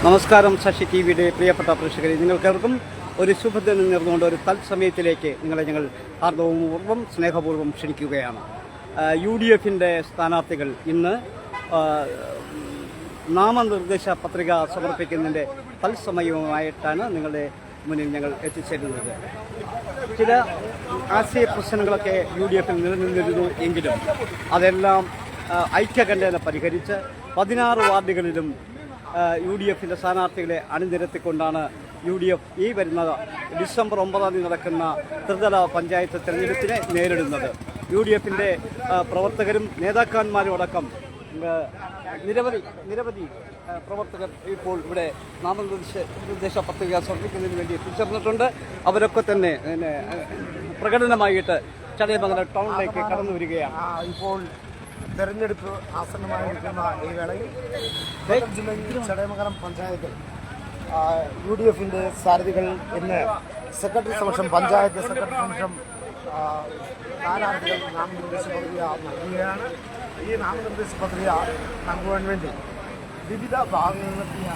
നമസ്കാരം. ശശി ടി വിയുടെ പ്രിയപ്പെട്ട പ്രേക്ഷകരെ, നിങ്ങൾക്കെവർക്കും ഒരു ശുഭദിനം നേർന്നുകൊണ്ട് ഒരു തത്സമയത്തിലേക്ക് നിങ്ങളെ ഞങ്ങൾ ഹാർദവപൂർവ്വം സ്നേഹപൂർവ്വം ക്ഷണിക്കുകയാണ്. UDFിൻ്റെ സ്ഥാനാർത്ഥികൾ ഇന്ന് നാമനിർദ്ദേശ പത്രിക സമർപ്പിക്കുന്നതിൻ്റെ തത്സമയവുമായിട്ടാണ് നിങ്ങളുടെ മുന്നിൽ ഞങ്ങൾ എത്തിച്ചേരുന്നത്. ചില ആശയ പ്രശ്നങ്ങളൊക്കെ UDFിൽ നിലനിന്നിരുന്നു എങ്കിലും അതെല്ലാം ഐക്യകണ്ഠേന പരിഹരിച്ച് 16 വാർഡുകളിലും UDFിൻ്റെ സ്ഥാനാർത്ഥികളെ അണിനിരത്തിക്കൊണ്ടാണ് UDF ഈ വരുന്ന ഡിസംബർ 9 നടക്കുന്ന ത്രിതല പഞ്ചായത്ത് തെരഞ്ഞെടുപ്പിനെ നേരിടുന്നത്. UDFിൻ്റെ പ്രവർത്തകരും നേതാക്കന്മാരും അടക്കം നിരവധി പ്രവർത്തകർ ഇപ്പോൾ ഇവിടെ നാമനിർദ്ദേശ പത്രിക സമർപ്പിക്കുന്നതിന് വേണ്ടി എത്തിച്ചേർന്നിട്ടുണ്ട്. അവരൊക്കെ തന്നെ പ്രകടനമായിട്ട് ചടയമംഗലം ടൗണിലേക്ക് കടന്നു വരികയാണ്. ഇപ്പോൾ തെരഞ്ഞെടുപ്പ് ആസന്നമായിരിക്കുന്ന ഈ വേളയിൽ ജില്ലയിൽ ചടയമംഗലം പഞ്ചായത്തിൽ UDFിൻ്റെ സാരഥികൾ ഇന്ന് സെക്രട്ടറി സമക്ഷം പഞ്ചായത്ത് സെക്രട്ടറി സമക്ഷം സ്ഥാനാർത്ഥികൾ നാമനിർദ്ദേശ പത്രിക നൽകുകയാണ്. ഈ നാമനിർദ്ദേശ പത്രിക നൽകുവാൻ വേണ്ടി വിവിധ ഭാഗങ്ങളിലെത്തിയ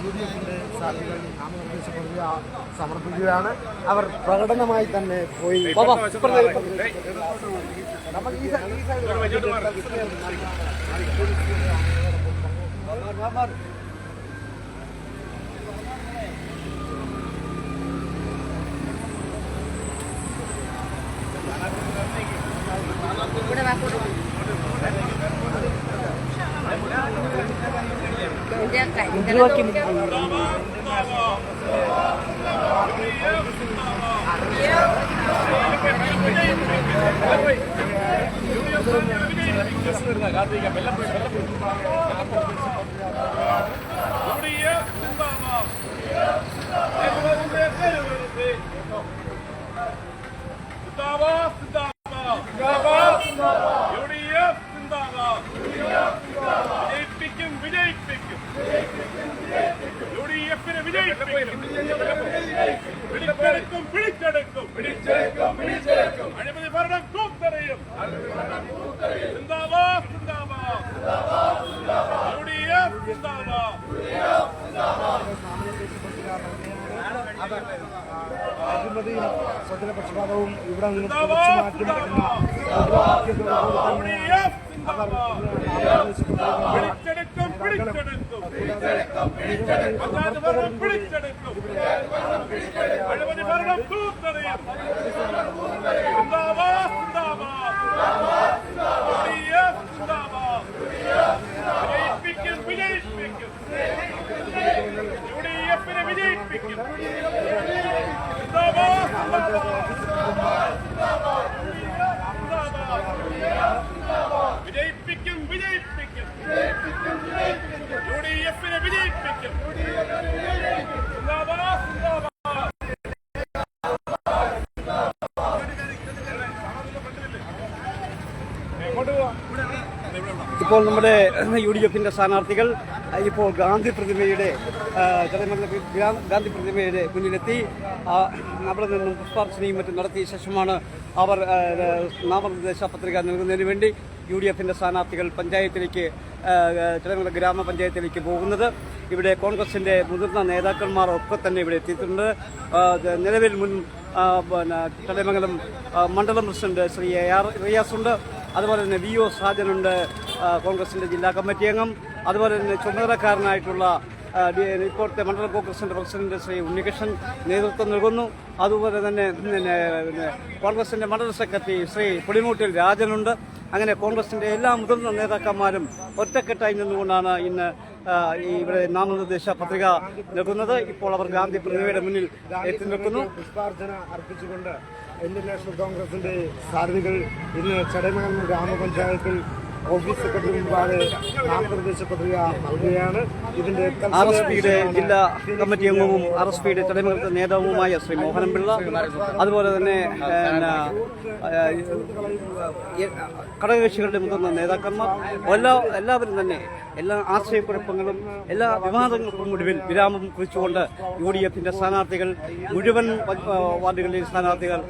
UDFിൻ്റെ സാരഥികൾ നാമനിർദ്ദേശ പത്രിക സമർപ്പിക്കുകയാണ്. അവർ പ്രകടനമായി തന്നെ പോയി അഴിമതി ഭരണം തൂത്തെറിയും. അഴിമതിയും സ്വജനപക്ഷപാതവും ഇവിടെ നിന്ന് അഴിമതി ഭരണം തൂത്തെറിയും. വിജയിപ്പിക്കും. UDFിനെ വിജയിപ്പിക്കും. വിജയിപ്പിക്കും. UDFിനെ വിജയിപ്പിക്കും. ഇപ്പോൾ നമ്മുടെ UDFിൻ്റെ സ്ഥാനാർത്ഥികൾ ഇപ്പോൾ ഗാന്ധി പ്രതിമയുടെ മുന്നിലെത്തി അവിടെ നിന്നും പുഷ്പാർച്ചനയും മറ്റും നടത്തിയ ശേഷമാണ് അവർ നാമനിർദ്ദേശ പത്രിക നൽകുന്നതിന് വേണ്ടി UDFിൻ്റെ സ്ഥാനാർത്ഥികൾ പഞ്ചായത്തിലേക്ക് ചടയമംഗലം ഗ്രാമപഞ്ചായത്തിലേക്ക് പോകുന്നത്. ഇവിടെ കോൺഗ്രസിൻ്റെ മുതിർന്ന നേതാക്കന്മാർ ഒക്കെ തന്നെ ഇവിടെ എത്തിയിട്ടുണ്ട്. നിലവിൽ മുൻ ചടയമംഗലം മണ്ഡലം പ്രസിഡന്റ് ശ്രീ AR റിയാസുണ്ട്. അതുപോലെ തന്നെ VO സാജനുണ്ട്, കോൺഗ്രസിൻ്റെ ജില്ലാ കമ്മിറ്റി അംഗം. അതുപോലെ തന്നെ ചുമതലക്കാരനായിട്ടുള്ള ഇപ്പോഴത്തെ മണ്ഡലം കോൺഗ്രസിൻ്റെ പ്രസിഡന്റ് ശ്രീ ഉണ്ണികൃഷ്ണൻ നേതൃത്വം നൽകുന്നു. അതുപോലെ തന്നെ കോൺഗ്രസിൻ്റെ മണ്ഡലം സെക്രട്ടറി ശ്രീ പുളിമൂട്ടിൽ രാജനുണ്ട്. അങ്ങനെ കോൺഗ്രസിൻ്റെ എല്ലാ മുതിർന്ന നേതാക്കന്മാരും ഒറ്റക്കെട്ടായി നിന്നുകൊണ്ടാണ് ഇന്ന് ഇവിടെ നാമനിർദ്ദേശ പത്രിക നൽകുന്നത്. ഇപ്പോൾ അവർ ഗാന്ധി പ്രതിമയുടെ മുന്നിൽ എത്തി നിൽക്കുന്നു. പുഷ്പാർച്ചന അർപ്പിച്ചുകൊണ്ട് ഇന്ത്യൻ നാഷണൽ കോൺഗ്രസിന്റെ സാരഥികൾ ഇന്ന് ചടയമംഗലം ഗ്രാമപഞ്ചായത്തിൽ ഓഫീസ് സെക്രട്ടറി മുമ്പാകെ നാമനിർദ്ദേശ പത്രിക നൽകുകയാണ്. ഇതിന്റെ RSPയുടെ ജില്ലാ കമ്മിറ്റി അംഗവും RSPയുടെ ചടയമംഗലത്തെ നേതാവുമായ ശ്രീ മോഹനൻപിള്ള, അതുപോലെ തന്നെ ഘടകകക്ഷികളുടെ മുതിർന്ന നേതാക്കന്മാർ, എല്ലാവരും തന്നെ എല്ലാ ആശയക്കുഴപ്പങ്ങളും എല്ലാ വിവാദങ്ങൾക്കും ഒടുവിൽ വിരാമം കുറിച്ചുകൊണ്ട് UDFന്റെ സ്ഥാനാർത്ഥികൾ, മുഴുവൻ വാർഡുകളിലെ സ്ഥാനാർത്ഥികൾ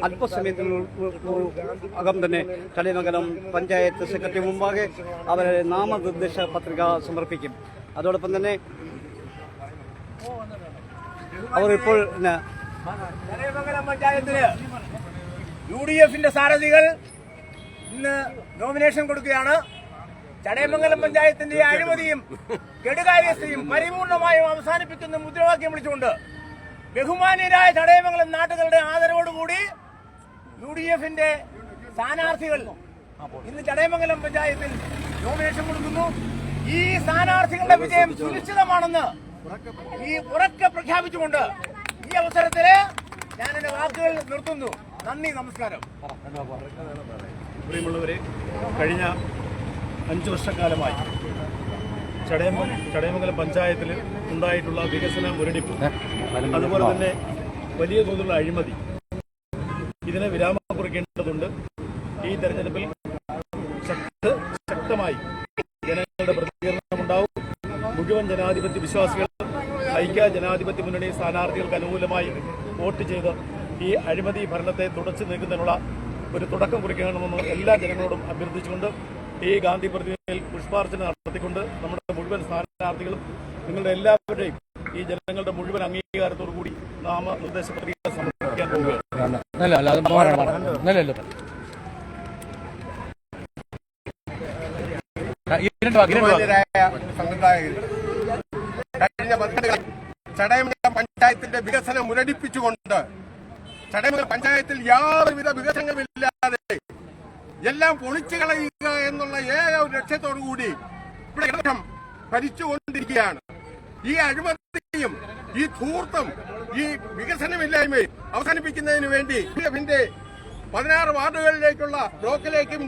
അല്പസമയത്തിനകം തന്നെ ചടയമംഗലം പഞ്ചായത്ത് സെക്രട്ടറി മുമ്പാകെ അവരെ നാമനിർദ്ദേശ പത്രിക സമർപ്പിക്കും. അതോടൊപ്പം തന്നെ അവർ ഇപ്പോൾ ചടയമംഗലം പഞ്ചായത്തില് UDFന്റെ സാരഥികൾ ഇന്ന് നോമിനേഷൻ കൊടുക്കുകയാണ്. ചടയമംഗലം പഞ്ചായത്തിന്റെ അഴിമതിയും കെടുകാര്യസ്ഥയും പരിപൂർണമായും അവസാനിപ്പിക്കുന്ന മുദ്രാവാക്യം വിളിച്ചുകൊണ്ട് ബഹുമാന്യരായ ചടയമംഗലം നാട്ടുകാരുടെ ആദരവോടുകൂടി UDFന്റെ സ്ഥാനാർത്ഥികൾ ഇന്ന് ചടയമംഗലം പഞ്ചായത്തിൽ നോമിനേഷൻ കൊടുക്കുന്നു. ഈ സ്ഥാനാർത്ഥികളുടെ വിജയം സുനിശ്ചിതമാണെന്ന് ഉറക്കെ പ്രഖ്യാപിച്ചുകൊണ്ട് ഈ അവസരത്തില് ഞാൻ എന്റെ വാക്കുകൾ നിർത്തുന്നു. നന്ദി, നമസ്കാരം. പ്രിയമുള്ളവരെ, കഴിഞ്ഞ 5 വർഷക്കാലമായി ചടയമംഗലം പഞ്ചായത്തിൽ ഉണ്ടായിട്ടുള്ള വികസന മുരടിപ്പ്, അതുപോലെ തന്നെ വലിയ തോതിലുള്ള അഴിമതി, ഇതിനെ വിരാമം കുറിക്കേണ്ടതുണ്ട്. ഈ തെരഞ്ഞെടുപ്പിൽ ശക്തമായി ജനങ്ങളുടെ പ്രതികരണമുണ്ടാവും. മുഴുവൻ ജനാധിപത്യ വിശ്വാസികൾ ഐക്യ ജനാധിപത്യ മുന്നണി സ്ഥാനാർത്ഥികൾക്ക് അനുകൂലമായി വോട്ട് ചെയ്ത് ഈ അഴിമതി ഭരണത്തെ തുടച്ചു നീക്കുന്നതിനുള്ള ഒരു തുടക്കം കുറിക്കണമെന്ന് എല്ലാ ജനങ്ങളോടും അഭ്യർത്ഥിച്ചുകൊണ്ട് ഈ ഗാന്ധി പ്രതിമയിൽ പുഷ്പാർച്ചന നടത്തിക്കൊണ്ട് നമ്മുടെ മുഴുവൻ സ്ഥാനാർത്ഥികളും നിങ്ങളുടെ എല്ലാവരുടെയും ഈ ജനങ്ങളുടെ മുഴുവൻ അംഗീകാരത്തോടു കൂടി നാമനിർദ്ദേശ പത്രിക സമർപ്പിക്കാൻ പോവുകയാണ്. ചടയമംഗലം പഞ്ചായത്തിന്റെ വികസനം മുരടിപ്പിച്ചുകൊണ്ട് ചടയമംഗലം പഞ്ചായത്തിൽ യാതൊരുവിധ വികസനമില്ലാതെ എല്ലാം പൊളിച്ചു കളയുക എന്നുള്ള ഏക ഒരു ലക്ഷ്യത്തോടുകൂടി ഇവിടെ ഇടപെടൽ ഭരിച്ചുകൊണ്ടിരിക്കുകയാണ്. ഈ അഴിമതിയും ഈ ധൂർത്തും ഈ വികസനമില്ലായ്മയും അവസാനിപ്പിക്കുന്നതിന് വേണ്ടി UDFന്റെ 16 വാർഡുകളിലേക്കുള്ള ബ്ലോക്കിലേക്കും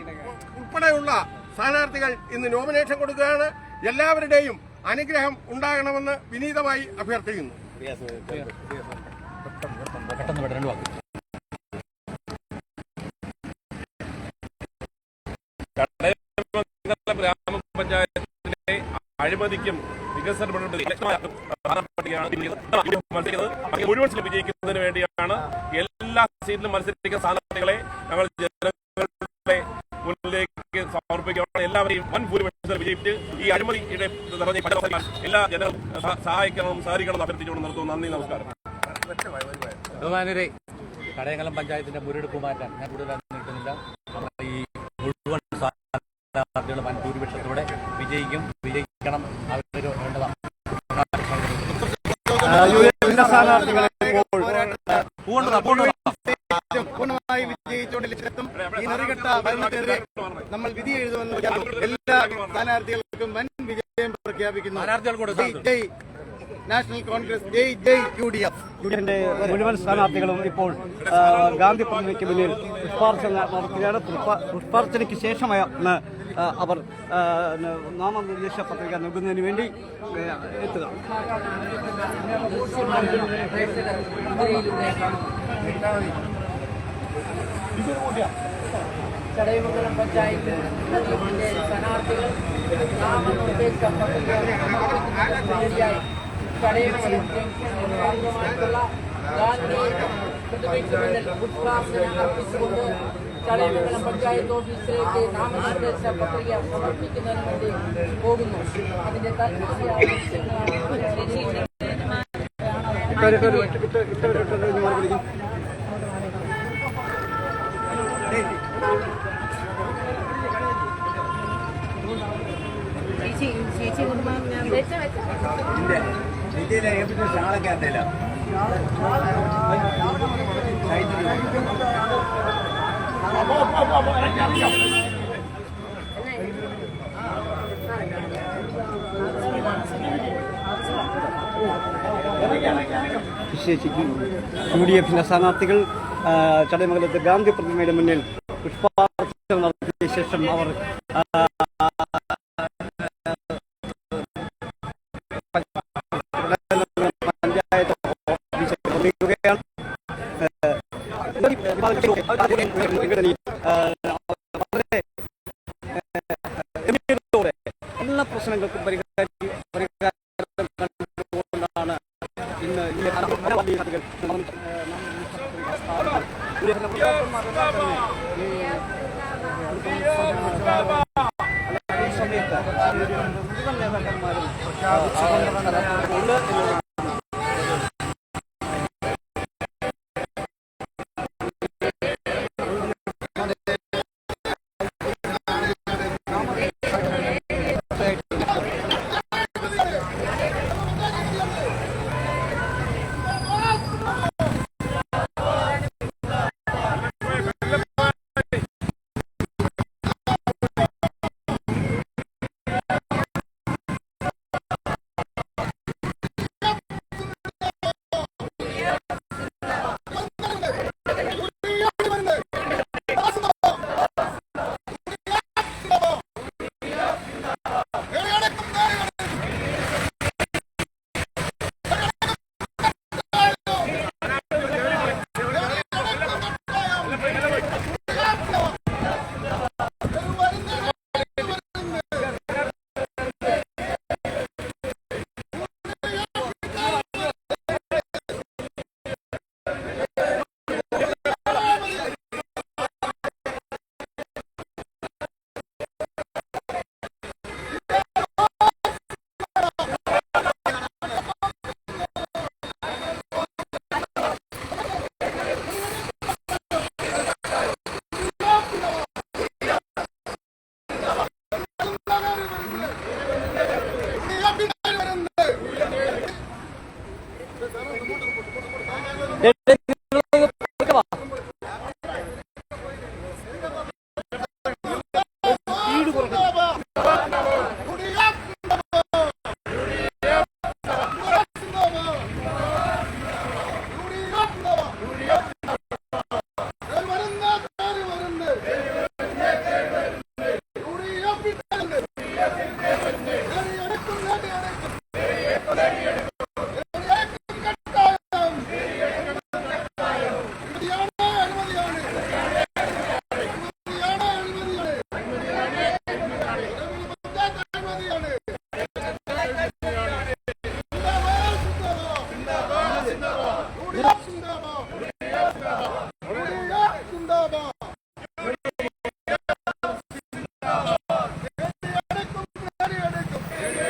ഉൾപ്പെടെയുള്ള സ്ഥാനാർത്ഥികൾ ഇന്ന് നോമിനേഷൻ കൊടുക്കുകയാണ്. എല്ലാവരുടെയും അനുഗ്രഹം ഉണ്ടാകണമെന്ന് വിനീതമായി അഭ്യർത്ഥിക്കുന്നു. ഗ്രാമപഞ്ചായത്തിലെ അഴിമതിക്കും വികസന മുഴുവൻ വിജയിക്കുന്നതിന് വേണ്ടിയാണ് എല്ലാ സീറ്റിലും മത്സരിക്കുന്ന സ്ഥാനാർത്ഥികളെ ഞങ്ങൾ ജനങ്ങളുടെ മുന്നിലേക്ക് സമർപ്പിക്കുകയാണ്. എല്ലാവരെയും വൻ ഭൂരിപക്ഷത്തിൽ വിജയിപ്പിച്ച് ഈ അഴിമതിയുടെ എല്ലാ ജനങ്ങളും സഹായിക്കണം, സഹകരിക്കണം അഭ്യർത്ഥിച്ചുകൊണ്ട് നിർത്തുന്നു. നന്ദി, നമസ്കാരം. ബഹുമാനരെ, ചടയമംഗലം പഞ്ചായത്തിന്റെ മുരടിപ്പ് മാറ്റാൻ ഞാൻ കൂടുതൽ നീട്ടുന്നില്ല. നമ്മുടെ ഈ മുഴുവൻ സ്ഥാനാർത്ഥികൾ വൻ ഭൂരിപക്ഷത്തോടെ വിജയിക്കണം. അവർ വേണ്ടതാണ്. സ്ഥാനാർത്ഥികളെ പൂർണ്ണമായി വിജയിച്ചുകൊണ്ട് ലക്ഷ്യത്തും ഈ നെറികെട്ട ഭരണത്തിനെതിരെ നമ്മൾ വിധി എഴുതുമെന്ന് എല്ലാ സ്ഥാനാർത്ഥികൾക്കും വൻ വിജയം പ്രഖ്യാപിക്കുന്നു. ജയ് നാഷണൽ കോൺഗ്രസ്, ജയ് UDFന്റെ മുഴുവൻ സ്ഥാനാർത്ഥികളും ഇപ്പോൾ ഗാന്ധി പ്രതിമയ്ക്ക് മുന്നിൽ പുഷ്പാർച്ചന നടത്തുകയാണ്. പുഷ്പാർച്ചനയ്ക്ക് ശേഷമാണ് അവർ നാമനിർദ്ദേശ പത്രിക നൽകുന്നതിന് വേണ്ടി എത്തുക. ചടയമംഗലം പഞ്ചായത്ത് സ്ഥാനാർത്ഥികൾ നാമനിർദ്ദേശ പത്രിക സമർപ്പിക്കുന്നതിനായി ചടയമംഗലം ഭാഗമായിട്ടുള്ള ഗാന്ധി പ്രതിമയ്ക്ക് മുന്നിൽ പുഷ്പാർച്ചന അർപ്പിച്ചുകൊണ്ട് ചടയമംഗലം പഞ്ചായത്ത് ഓഫീസിലേക്ക് നാമനിർദ്ദേശ പത്രിക സമർപ്പിക്കുന്നതിന് വേണ്ടി പോകുന്നു. അതിന്റെ ചേച്ചി വിശേഷിക്കും UDFന്റെ സ്ഥാനാർത്ഥികൾ ചടയമംഗലത്ത് ഗാന്ധി പ്രതിമയുടെ മുന്നിൽ പുഷ്പാർച്ചന നടത്തിയ ശേഷം അവർ എല്ലാ പ്രശ്നങ്ങൾക്കും പരിഹാരം കണ്ടുകൊണ്ടാണ് ഇന്ന് ഈ സമയത്ത് മുഴുവൻ നേതാക്കന്മാരും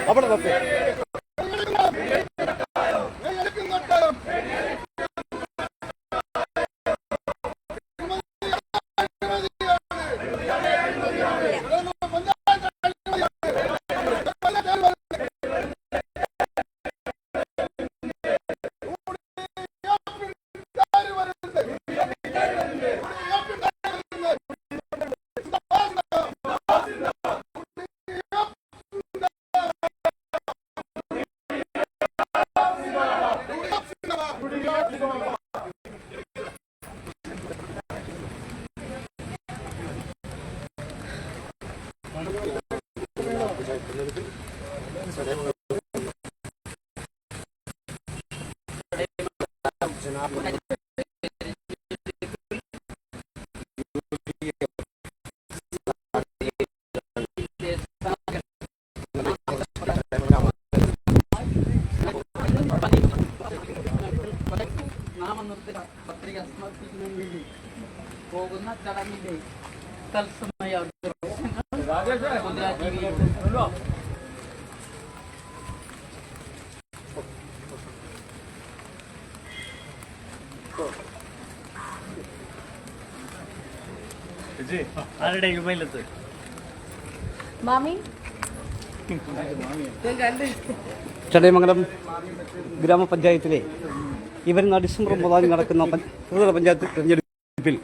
അവിടെ നാമനിർദ്ദേശ പത്രിക സമർപ്പിക്കുന്നതിന് വേണ്ടി പോകുന്ന ചടങ്ങിന്റെ തത്സമയ ആരുടെ ഇമയിലത്ത് മാമി ചടയമംഗലം ഗ്രാമപഞ്ചായത്തിലെ ഈ വരുന്ന ഡിസംബർ 9 നടക്കുന്ന ത്രിതല പഞ്ചായത്ത് തെരഞ്ഞെടുപ്പിൽ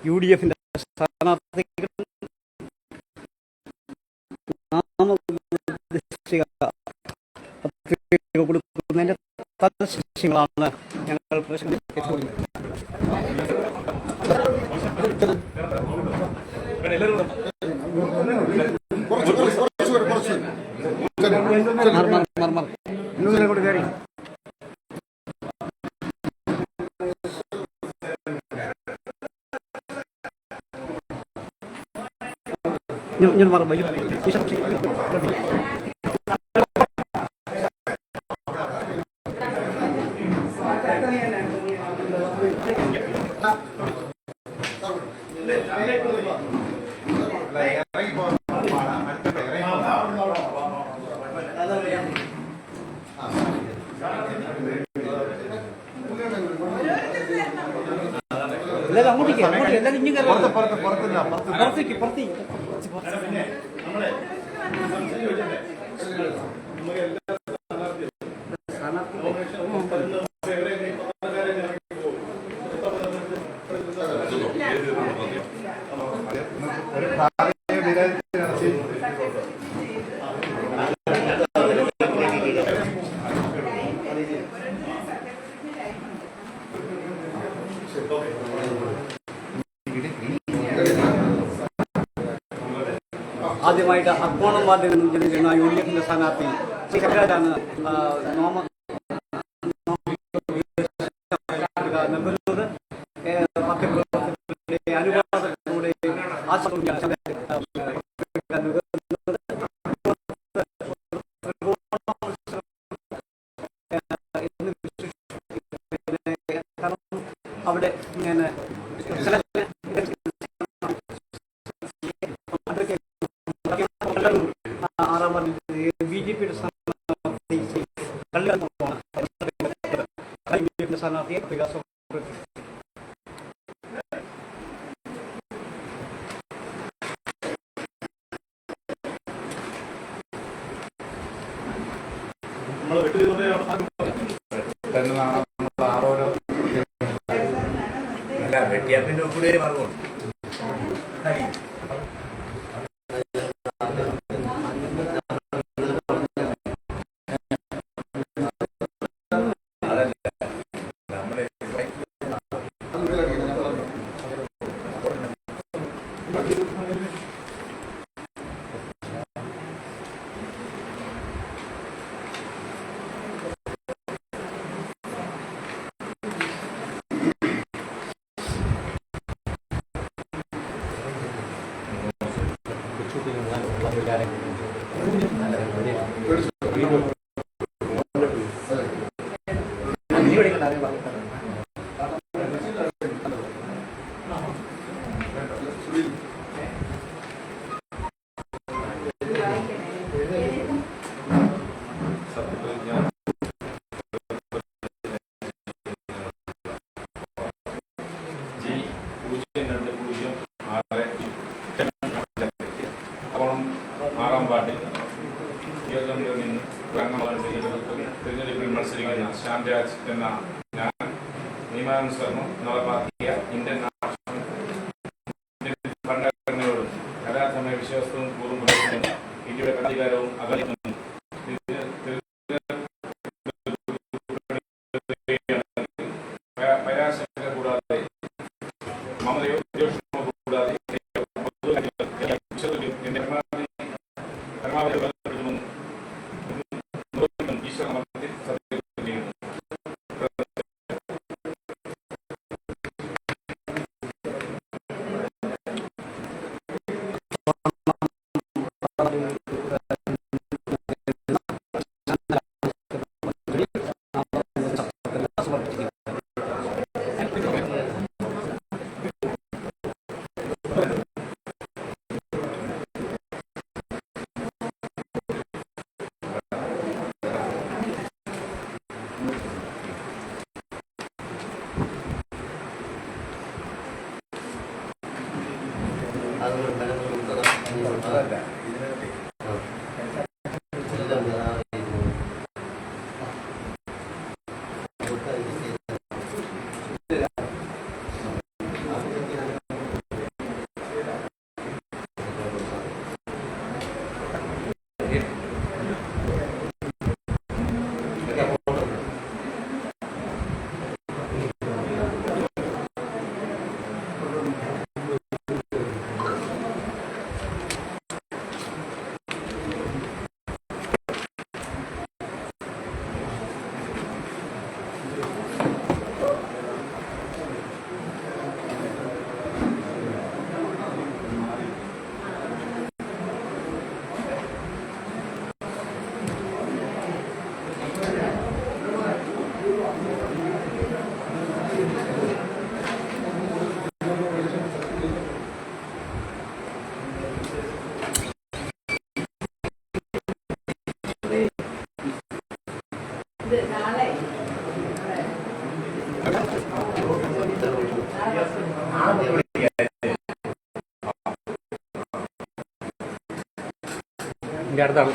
UDFന്റെ സ്ഥാനാർത്ഥികൾ കൊടുക്കുന്നതിന്റെ തദ്ദേശങ്ങളാണ് ഞങ്ങൾ ഞാൻ പറഞ്ഞു എല്ലാവരും അങ്ങോട്ടേക്ക് എല്ലാവരും ഇനി പുറത്തേക്ക് ആദ്യമായിട്ട് അക്കോണം വാർഡിൽ നിന്നും ജനിക്കുന്ന UDF സ്ഥാനാർത്ഥി ശ്രീ ശങ്കരാജാണ് നൽകുന്നത്. മധ്യപ്രദേശിന്റെ അനുവാദത്തിലൂടെ അവിടെ ഇങ്ങനെ BJP സ്ഥാനാർത്ഥിയെ പ്രയാസം വെട്ടിയാപ്പിന്റെ ഒപ്പിടെ മാർഗമുണ്ട്. തിരഞ്ഞെടുപ്പിൽ മത്സരിക്കുന്ന ശ്യാംരാജ് എന്ന ഞാൻ നിയമാനുസരണം നടപ്പാക്കിയ ഇന്ത്യൻ ഭരണഘടനയോടും കലാസമയ വിശ്വാസവും പൂർവ്വം പുലർത്തുന്നു. ഇന്ത്യയുടെ അധികാരവും അകലിക്കുന്നു. പരാശക്തി കൂടാതെ മമതയോ വിദ്വേഷമോ കൂടാതെ എന്റെ പരമാവധി അടുത്ത ആൾ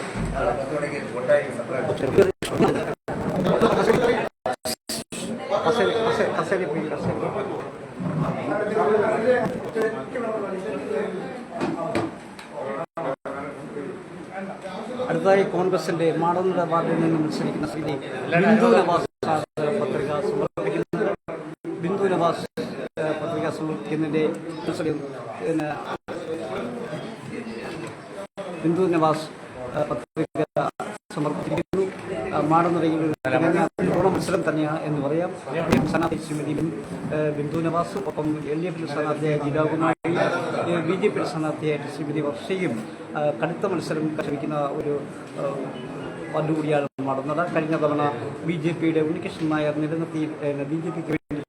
അടുത്തതായി കോൺഗ്രസിന്റെ മാടന്നൂർ വാർഡിൽ നിന്ന് മത്സരിക്കുന്ന ശ്രീ ബിന്ദു നവാസ് പത്രിക സമർപ്പിക്കുന്നത്. ബിന്ദു നവാസ് പത്രിക സമർപ്പിക്കുന്നതിന്റെ ബിന്ദു നവാസ് പത്രിക സമർപ്പിച്ചിരിക്കുന്നു. മാടന്നൂരിൽ ഒരു മത്സരം തന്നെയാണ് എന്ന് പറയാം. സ്ഥാനാർത്ഥി ശ്രീമതി ബിന്ദു നവാസ്, ഒപ്പം LDF സ്ഥാനാർത്ഥിയായ ജിലാകുമാരി, BJP സ്ഥാനാർത്ഥിയായിട്ട് ശ്രീമതി വർഷയും കടുത്ത മത്സരം ശ്രമിക്കുന്ന ഒരു വാർഡ് കൂടിയാണ് മാടന്നൂർ. കഴിഞ്ഞ തവണ BJPയുടെ ഉണ്ണികൃഷ്ണൻ നായർ നിലനിർത്തി BJPക്ക് വേണ്ടി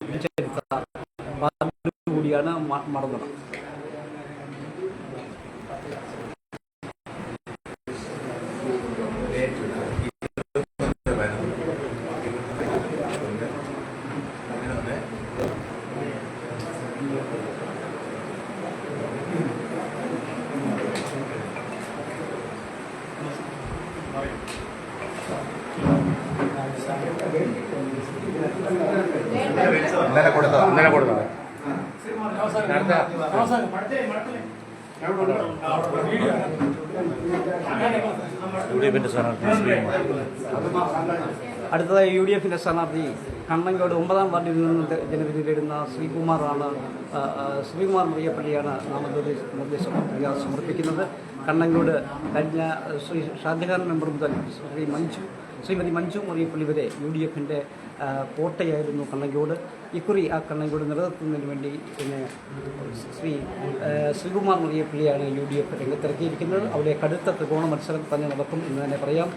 പിടിച്ചെടുത്ത വാർഡ് കൂടിയാണ് മാടന്നൂർ. ഇന്നലെ കൊടുത്തത് അടുത്തതായി UDFന്റെ സ്ഥാനാർത്ഥി കണ്ണങ്കോട് 9-ാം വാർഡിൽ നിന്ന് ജനവിധി തേടുന്ന ശ്രീകുമാറാണ്. ശ്രീകുമാർ മറിയപ്പള്ളിയാണ് നാമനിർദ്ദേശ പത്രിക സമർപ്പിക്കുന്നത്. കണ്ണങ്കോട് കഴിഞ്ഞ ശ്രീ ഷാജഹാൻ മെമ്പർ മുതൽ ശ്രീമതി മഞ്ജു മറിയപ്പള്ളി വരെ UDFന്റെ കോട്ടയായിരുന്നു കണ്ണങ്കോട്. ഇക്കുറി ആ കണ്ണങ്കോട് നിലനിർത്തുന്നതിന് വേണ്ടി പിന്നെ ശ്രീകുമാർ മറിയപ്പള്ളിയാണ് UDF രംഗത്തിറക്കിയിരിക്കുന്നത്. അവിടെ കടുത്ത ത്രികോണ മത്സരം തന്നെ നടക്കും എന്ന് തന്നെ പറയാം.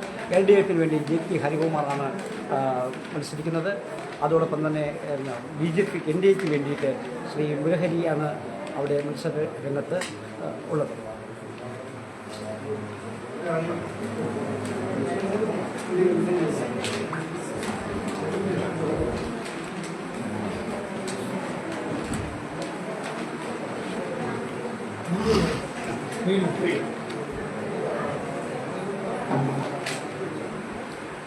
LDFന് വേണ്ടി JP ഹരികുമാറാണ് മത്സരിക്കുന്നത്. അതോടൊപ്പം തന്നെ NDAക്ക് വേണ്ടിയിട്ട് ശ്രീ മുരഹരിയാണ് അവിടെ മത്സര രംഗത്ത് ഉള്ളത്.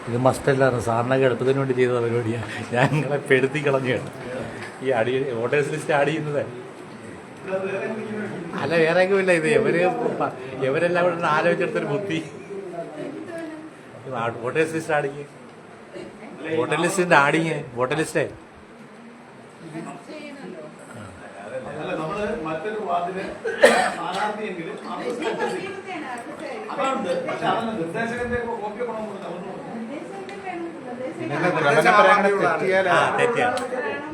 ഇത് മസ്റ്റല്ലായിരുന്നു. സാറിനൊക്കെ എളുപ്പത്തിന് വേണ്ടി ചെയ്ത പരിപാടിയാണ്. ഞങ്ങളെ പെടുത്തി കളഞ്ഞാണ് ഈ വോട്ടേഴ്സ് ലിസ്റ്റ് ആഡ് ചെയ്യുന്നത്. അല്ല, വേറെ എങ്ങുമില്ല. ഇത് ഇവരെല്ലാം കൂടെ ആലോചിച്ചെടുത്തൊരു ബുദ്ധി. വോട്ടേഴ്സ് ലിസ്റ്റ് ആഡിങ്, വോട്ടർ ലിസ്റ്റിന്റെ ആഡിങ്, വോട്ടർ ലിസ്റ്റേ മറ്റൊരു വാർഡിന് സ്ഥാനാർത്ഥിയെങ്കിലും നിർദ്ദേശകന്റെ കോപ്പി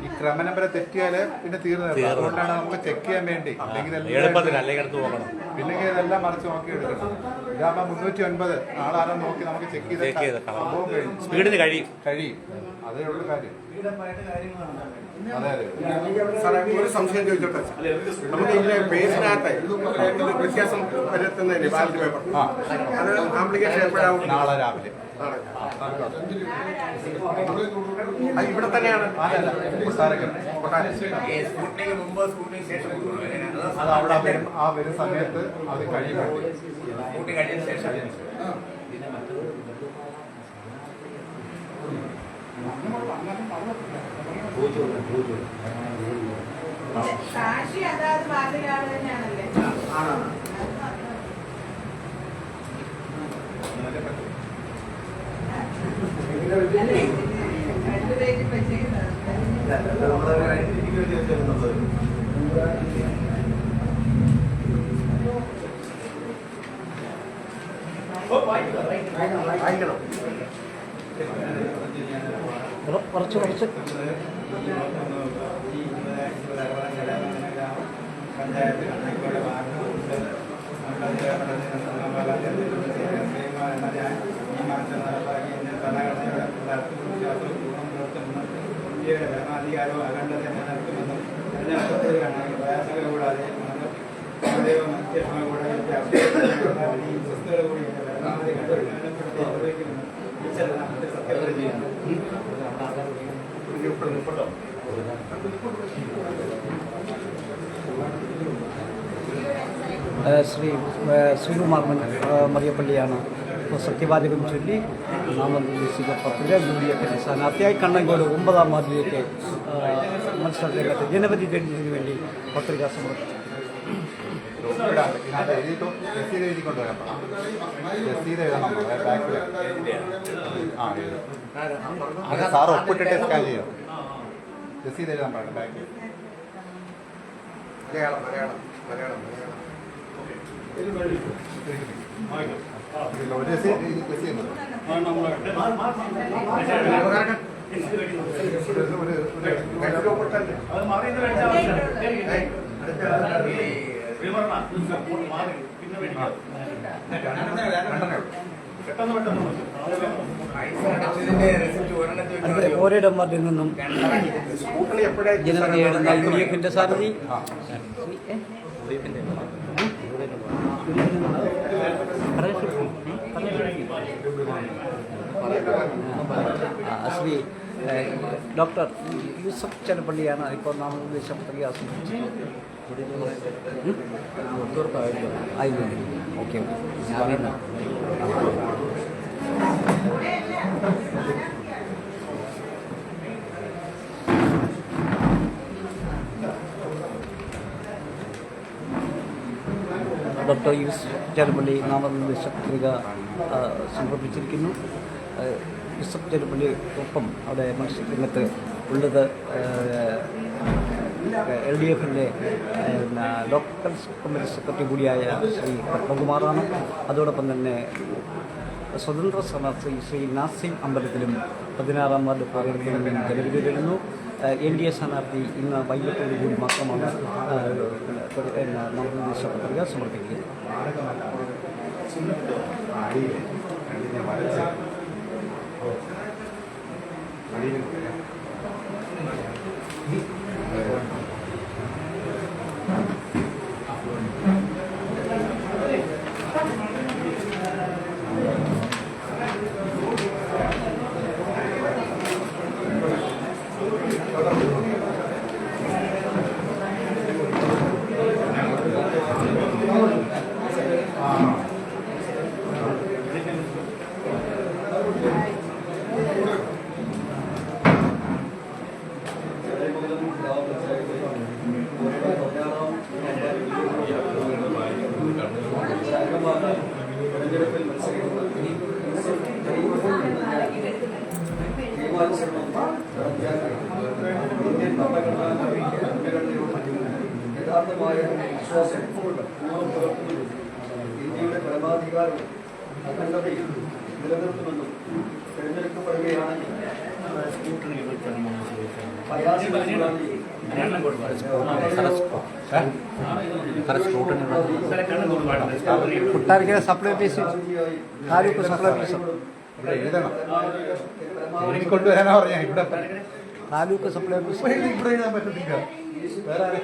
ഈ ക്രമനമ്പരം തെറ്റിയാല് പിന്നെ തീർന്നു. അതുകൊണ്ടാണ് നമുക്ക് ചെക്ക് ചെയ്യാൻ വേണ്ടി. അല്ലെങ്കിൽ ഇതെല്ലാം മറിച്ച് നോക്കി എടുക്കണം. ഇതാകുമ്പോ 309 ആളാരും നോക്കി നമുക്ക് ചെക്ക് ചെയ്ത് സംഭവം സ്പീഡിന് കഴിയും. അതേ ഉള്ളു കാര്യം. സാറേ, ഒരു സംശയം ചോദിച്ചോട്ടെ. നമുക്ക് ഇതിലെ പേരിനകത്ത് വ്യത്യാസം വരുത്തുന്നതിന് ബാലറ്റ് പേപ്പർ അത് ആപ്ലിക്കേഷൻ എപ്പോഴാവും? നാളെ രാവിലെ. ഇവിടെ തന്നെയാണ്. അത് അവിടെ വരും സമയത്ത് അത് കഴിയും. സാക്ഷി അതാത് വാർഡിലാണ് തന്നെയാണല്ലേ? കുറച്ച് ഭരണാധികാരവും അഖണ്ഡത നിലനിർത്തുമെന്നും തെരഞ്ഞെടുപ്പത്തിലാണ് പ്രയാസങ്ങൾ കൂടാതെ കൂടാതെ സ്വസ്ഥത കൂടി ഭരണാധികാരി നിർവഹിക്കുമെന്നും ശ്രീ ശ്രീകുമാർ മറിയപ്പള്ളിയാണ് ഇപ്പോൾ സത്യവാചകം ചൊല്ലി നാമനിർദ്ദേശിക പത്രിക UDF സ്ഥാനാർത്ഥിയായി കണ്ണങ്കോട് 9-ാം വാർഡിലേക്ക് മത്സരരംഗത്ത് ജനപതി തെരഞ്ഞെടുപ്പിന് വേണ്ടി പത്രിക സമർപ്പിച്ചു. സാർ ഒപ്പിട്ടിട്ട് സ്കാൻ ചെയ്യാം. രസീത് എഴുതാൻ പാടില്ല ബാക്കിൽ. മലയാളം മലയാളം മലയാളം മലയാളം ഒരു രസീത് ചെയ്യുന്നത് ഓരോ വാർഡിൽ നിന്നും ജനറൽ UDF സാരഥി ശ്രീ ഡോക്ടർ യൂസഫ് ചെലപ്പള്ളിയാണ് ഇപ്പോൾ നാമനിർദ്ദേശ പത്രിക സമർപ്പിച്ചത്. ഓക്കെ ഡോക്ടർ യൂസഫ് ചെലപ്പള്ളി നാമനിർദ്ദേശ പത്രിക സമർപ്പിച്ചിരിക്കുന്നു. യൂസഫ് ചെലപ്പള്ളിക്കൊപ്പം അവിടെ മത്സരരംഗത്ത് ഉള്ളത് LDF ലോക്കൽ കമ്മിറ്റി സെക്രട്ടറി കൂടിയായ ശ്രീ പത്മകുമാറാണ്. അതോടൊപ്പം തന്നെ സ്വതന്ത്ര സ്ഥാനാർത്ഥി ശ്രീ നാസിം അമ്പലത്തിലും 16-ാം വാർഡ് പ്രവർത്തനം ജനവിധി വരുന്നു. NDA സ്ഥാനാർത്ഥി ഇന്ന് വൈകിട്ടോടുകൂടി മാത്രമാണ് നാമനിർദ്ദേശ പത്രിക സമർപ്പിക്കുന്നത്. യഥാർത്ഥമായ വിശ്വാസം ഇന്ത്യയുടെ പരമാധികാരവും അഖണ്ഡതയും നിലനിർത്തുമെന്നും തിരഞ്ഞെടുക്കപ്പെടുകയാണെങ്കിൽ Kottarakkara supply office taluk supply officer ഇവിടെ എഴുതണം. എനിക്ക് കൊണ്ടുവരാനാ പറഞ്ഞാൽ ഇവിടെ താലൂക്ക് സപ്ലൈ ഓഫീസർ ഇവിടെ എഴുതാൻ പറ്റത്തില്ല. വേറെ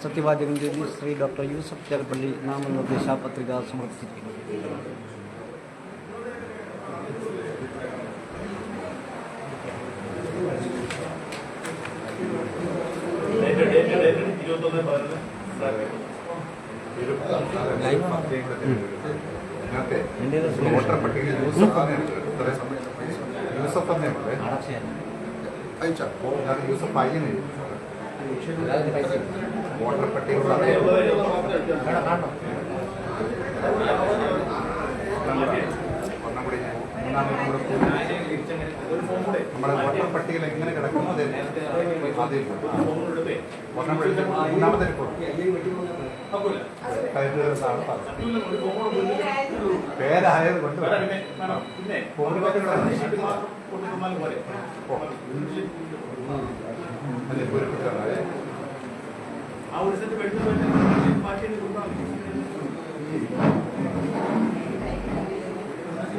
സത്യവാചകം ചൊല്ലി ശ്രീ ഡോക്ടർ യൂസഫ് ചെലപ്പള്ളി നാമനിർദ്ദേശ പത്രിക സമർപ്പിച്ചിരിക്കുന്നു. വോട്ടർ പട്ടികയിൽ യൂസഫ് എന്നേ യൂസഫ് അയ്യന് വോട്ടർ പട്ടിക നമ്മുടെ വോട്ടർ പട്ടികയിൽ എങ്ങനെ കിടക്കുന്നത് ആദ്യം മൂന്നാമത്തെ പേരായത് കൊണ്ട്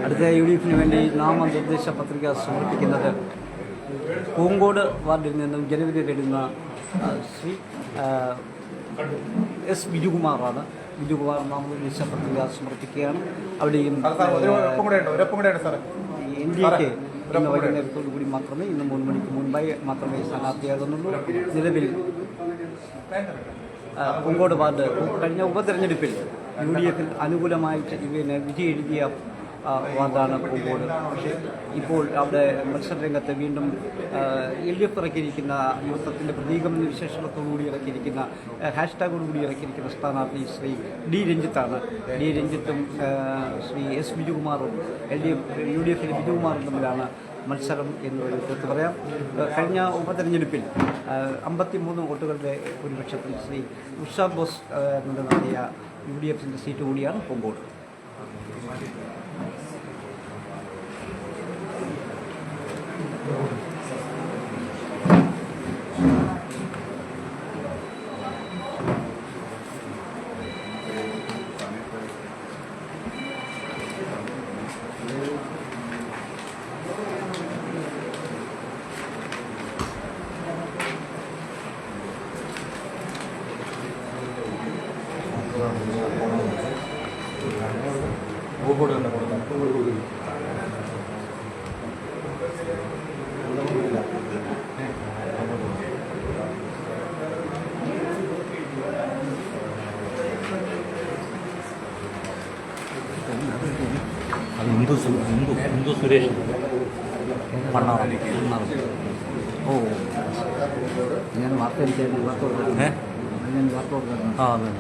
അടുത്ത UDF വേണ്ടി നാമനിർദ്ദേശ പത്രിക സമർപ്പിക്കുന്നത് പൂങ്കോട് വാർഡിൽ നിന്നും ജനവിധി തേടുന്ന ശ്രീ S. ബിജുകുമാറാണ്. വിജയകുമാർ നാമനിർദ്ദേശ പത്രിക സമർപ്പിക്കുകയാണ്. അവിടെയും എൻ ഡി എക്ക് ഇന്ന് വൈകുന്നേരത്തോടു കൂടി മാത്രമേ, ഇന്ന് 3 മണിക്ക് മുൻപായി മാത്രമേ സ്ഥാനാർത്ഥിയാകുന്നുള്ളൂ. നിലവിൽ പുങ്കോട് വാർഡ് കഴിഞ്ഞ ഉപതെരഞ്ഞെടുപ്പിൽ UDF അനുകൂലമായിട്ട് വിധി എഴുതിയ വാർഡാണ് പുങ്കോട്. പക്ഷേ ഇപ്പോൾ അവിടെ മത്സരരംഗത്ത് വീണ്ടും LDF ഇറക്കിയിരിക്കുന്ന യുവത്വത്തിൻ്റെ പ്രതീകം എന്ന വിശേഷണത്തോടുകൂടി ഇറക്കിയിരിക്കുന്ന ഹാഷ്ടാഗോടുകൂടി ഇറക്കിയിരിക്കുന്ന സ്ഥാനാർത്ഥി Shri D. രഞ്ജിത്താണ്. D. രഞ്ജിത്തും Shri S. ബിജുകുമാറും UDF ബിജുകുമാറും തമ്മിലാണ് മത്സരം എന്ന് എടുത്ത് പറയാം. കഴിഞ്ഞ ഉപതെരഞ്ഞെടുപ്പിൽ 53 വോട്ടുകളുടെ ഭൂരിപക്ഷത്തിൽ ശ്രീ ഉഷ ബോസ് നടത്തിയ UDF സീറ്റ് കൂടിയാണ് പുങ്കോട്. ഹിന്ദു സുരേഷ് മണ്ണാറം. ഓ, ഞാൻ വാർത്ത എനിക്ക് വാർത്ത കൊടുക്കുന്നത്. ഞാൻ വാർത്ത കൊടുക്കുന്നത്. ആ, അതെ.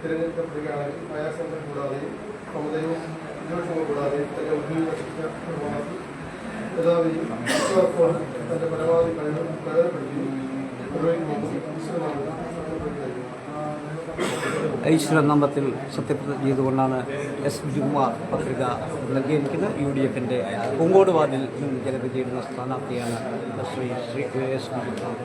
തിരഞ്ഞെടുക്കപ്പെടുകയാണെങ്കിൽ പ്രയാസങ്ങൾ കൂടാതെയും സമുദയവും വിദ്വേഷങ്ങൾ കൂടാതെയും തന്റെ ഉദ്യോഗസ്ഥ യഥാവിധി തന്റെ പരമാവധി കഴിവ് പ്രയോജനപ്പെടുത്തുകയും ഈശ്വരനാമത്തിൽ സത്യപ്രതിജ്ഞ ചെയ്തുകൊണ്ടാണ് S. ബിജുകുമാർ പത്രിക നൽകിയിരിക്കുന്നത്. UDF പുങ്കോട് വാർഡിൽ നിന്ന് ജനവിധിയിടുന്ന സ്ഥാനാർത്ഥിയാണ് ശ്രീ S. ബിജുകുമാർ.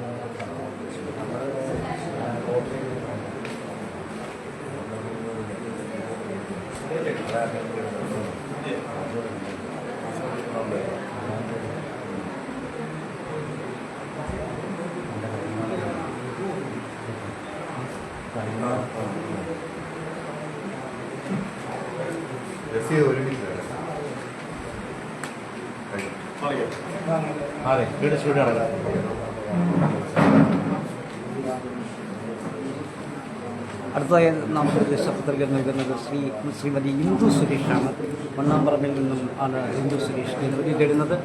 അതെ, വീട് ചൂടാണ്. അടുത്തതായി നാമനിർദ്ദേശ പത്രിക നൽകുന്നത് ശ്രീമതി ഇന്ദു സുരേഷാണ്. മണ്ണാമ്പറമ്പിൽ നിന്നും ആണ് ഇന്ദു സുരേഷ് ജനവിധി തേടുന്നത്.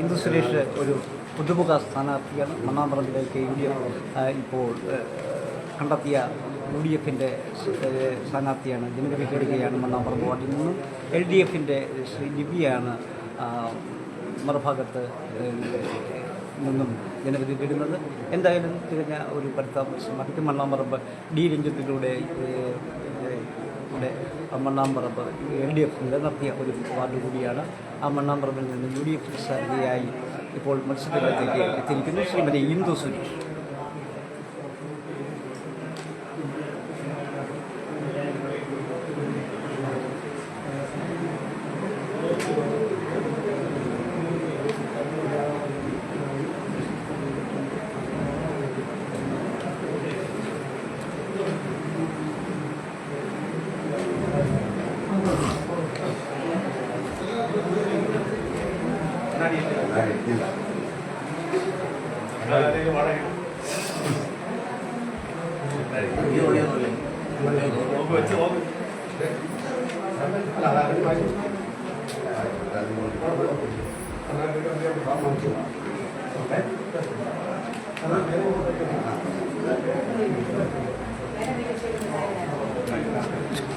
ഇന്ദു സുരേഷ് ഒരു പുതുമുഖ സ്ഥാനാർത്ഥിയാണ്. മണ്ണാമ്പറമ്പിലേക്ക് UDF ഇപ്പോൾ കണ്ടെത്തിയ UDF സ്ഥാനാർത്ഥിയാണ്. ജനവിധി തേടുകയാണ് മണ്ണാമ്പറമ്പ് വാർഡിൽ നിന്നും. LDF ശ്രീ ദിവ്യയാണ് മറുഭാഗത്ത് നിന്നും ജനവിധി തേടുന്നത്. എന്തായാലും തികഞ്ഞ ഒരു കടുത്ത മറ്റു മണ്ണാമ്പറമ്പ് D. രഞ്ജിത്തിലൂടെ മണ്ണാമ്പറമ്പ് LDF നിലനിർത്തിയ ഒരു വാർഡ് കൂടിയാണ്. ആ മണ്ണാമ്പറമ്പിൽ നിന്ന് UDF സ്ഥാനാർത്ഥിയായി ഇപ്പോൾ മത്സരത്തിലേക്ക് എത്തിയിരിക്കുന്നു ശ്രീമതി ഇന്ദു സുരേഷ്.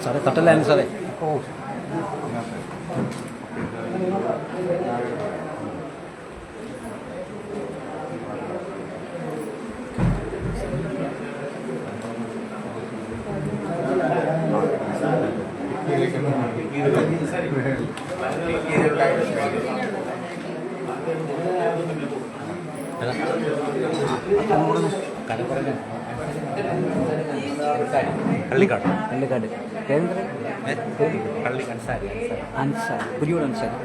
സാറേ തട്ടല്ലായിരുന്നു സാറേ. ഓ ഇതിലേക്ക് കള്ളിക്കാട് കള്ളിക്കാട് കേന്ദ്ര കള്ളി അൻസാരി അൻസാരി പുലിയോട് അൻസാരി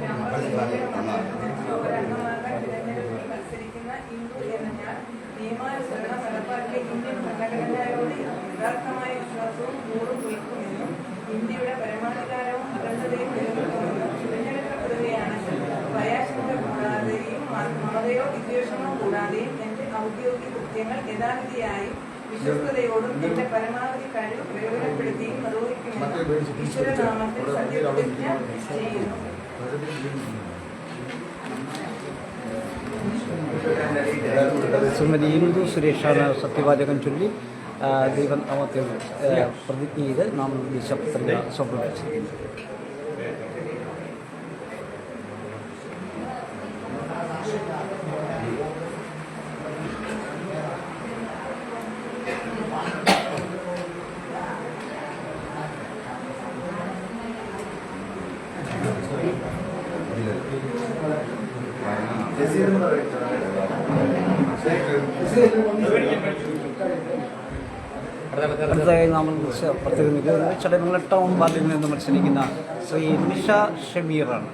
മത്സരിക്കുന്ന ഹിന്ദു എന്ന ഞാൻ നിയമാനുസരണം നടപ്പാക്കിയ ഇന്ത്യൻ ഭരണഘടനയോട് യഥാർത്ഥമായ വിശ്വാസവും കൂറും കുറിക്കുമെന്നും ഇന്ത്യയുടെ പരമാധികാരവും അഖണ്ഡതയും നിലനിർത്തുമെന്നും തിരഞ്ഞെടുക്കപ്പെടുകയാണെങ്കിൽ ഭയാശങ്ക കൂടാതെയും മമതയോ വിദ്വേഷമോ കൂടാതെയും എന്റെ ഔദ്യോഗിക കൃത്യങ്ങൾ യഥാവിധിയായും വിശ്വസ്തയോടും എന്റെ പരമാവധി കഴിവ് പ്രയോജനപ്പെടുത്തിയും നിർവഹിക്കുമെന്നും ഈശ്വരനാമത്തിൽ സത്യപ്രതിജ്ഞ ചെയ്യുന്നു. ശ്രീമതി ഇന്ദു സുരേഷാണ് സത്യവാചകം ചൊല്ലി ദൈവനാമത്തിൽ പ്രതിജ്ഞ ചെയ്ത് നാമനിർദ്ദേശ പത്രിക സമർപ്പിച്ചിരിക്കുന്നത്. അടുത്തതായി നാമനിർദ്ദേശ പത്രിക ചടയമംഗലം ടൗൺ വാർഡിൽ നിന്ന് മത്സരിക്കുന്ന ശ്രീ നിഷ ഷമീറാണ്.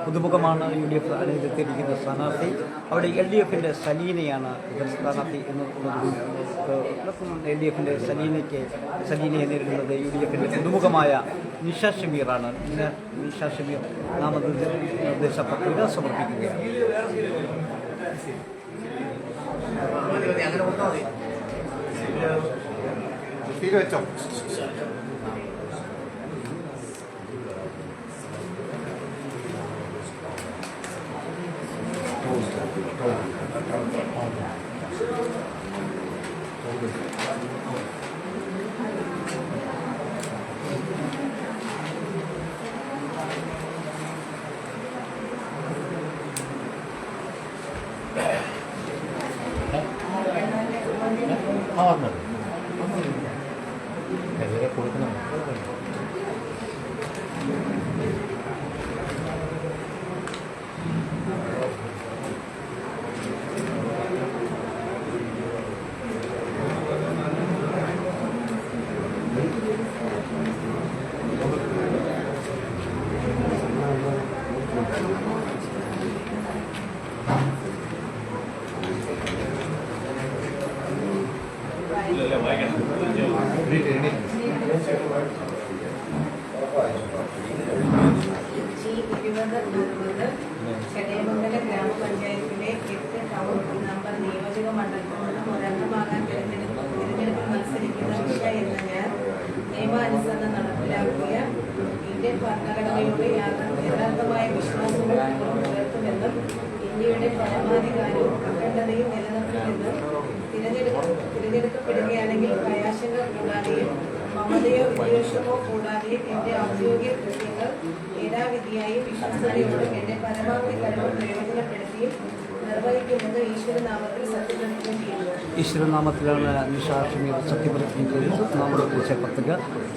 പുതുമുഖമാണ് UDF അണിനിരത്തിയിരിക്കുന്ന സ്ഥാനാർത്ഥി. അവിടെ LDFിൻ്റെ സലീനയാണ് ഇവർ സ്ഥാനാർത്ഥി എന്നുള്ളത്. LDFിൻ്റെ സലീനയെ നേരിടുന്നത് UDFിൻ്റെ പുതുമുഖമായ നിഷ ഷമീറാണ്. നിഷ ഷമീർ നാമനിർദ്ദേശ പത്രിക സമർപ്പിക്കുകയാണ്. വെച്ചോ ചടയമംഗല ഗ്രാമപഞ്ചായത്തിലെ 8 ടൗൺ നമ്പർ നിയോജക മണ്ഡലത്തിൽ നിന്നും ഒരംഗമാകാൻ തിരഞ്ഞെടുപ്പിൽ മത്സരിക്കുന്ന നിഷ എന്ന ഞാൻ നിയമാനുസരണം നടപ്പിലാക്കിയ ഇന്ത്യൻ ഭരണഘടനയോട് യഥാർത്ഥമായ വിശ്വാസവും പുലർത്തുമെന്നും ഇന്ത്യയുടെ പരമാധികാരവും അഖണ്ഡതയും നിലനിർത്തുമെന്നും തിരഞ്ഞെടുക്കപ്പെടുകയാണെങ്കിൽ ഭയാശങ്ക കൂടാതെയും മമതയോ വിദ്വേഷമോ കൂടാതെയും എന്റെ ഔദ്യോഗിക കൃത്യങ്ങൾ യഥാവിധിയായും വിശ്വസ്തയോടും എന്റെ പരമാവധി കഴിവ് പ്രയോജനപ്പെടുത്തിയും നിർവഹിക്കുമെന്ന് ഈശ്വരനാമത്തിൽ സത്യപ്രതിജ്ഞ ചെയ്യുന്നു. ഈശ്വരനാമത്തിലാണ് നിഷ ഷമീർ സത്യപ്രതിജ്ഞ ചെയ്ത് നാമനിർദ്ദേശ പത്രിക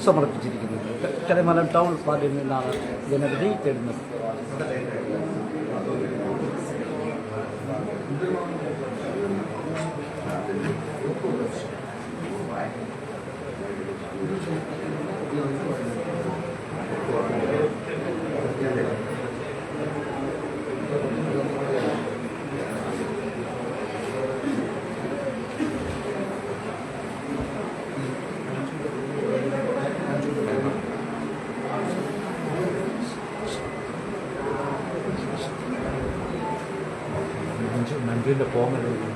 സമർപ്പിച്ചിരിക്കുന്നത്. ചടയമംഗലം ടൗൺ വാർഡിൽ നിന്നാണ് ജനവിധി തേടുന്നത്. മന്ത്രിയുടെ ഫോം നസീമ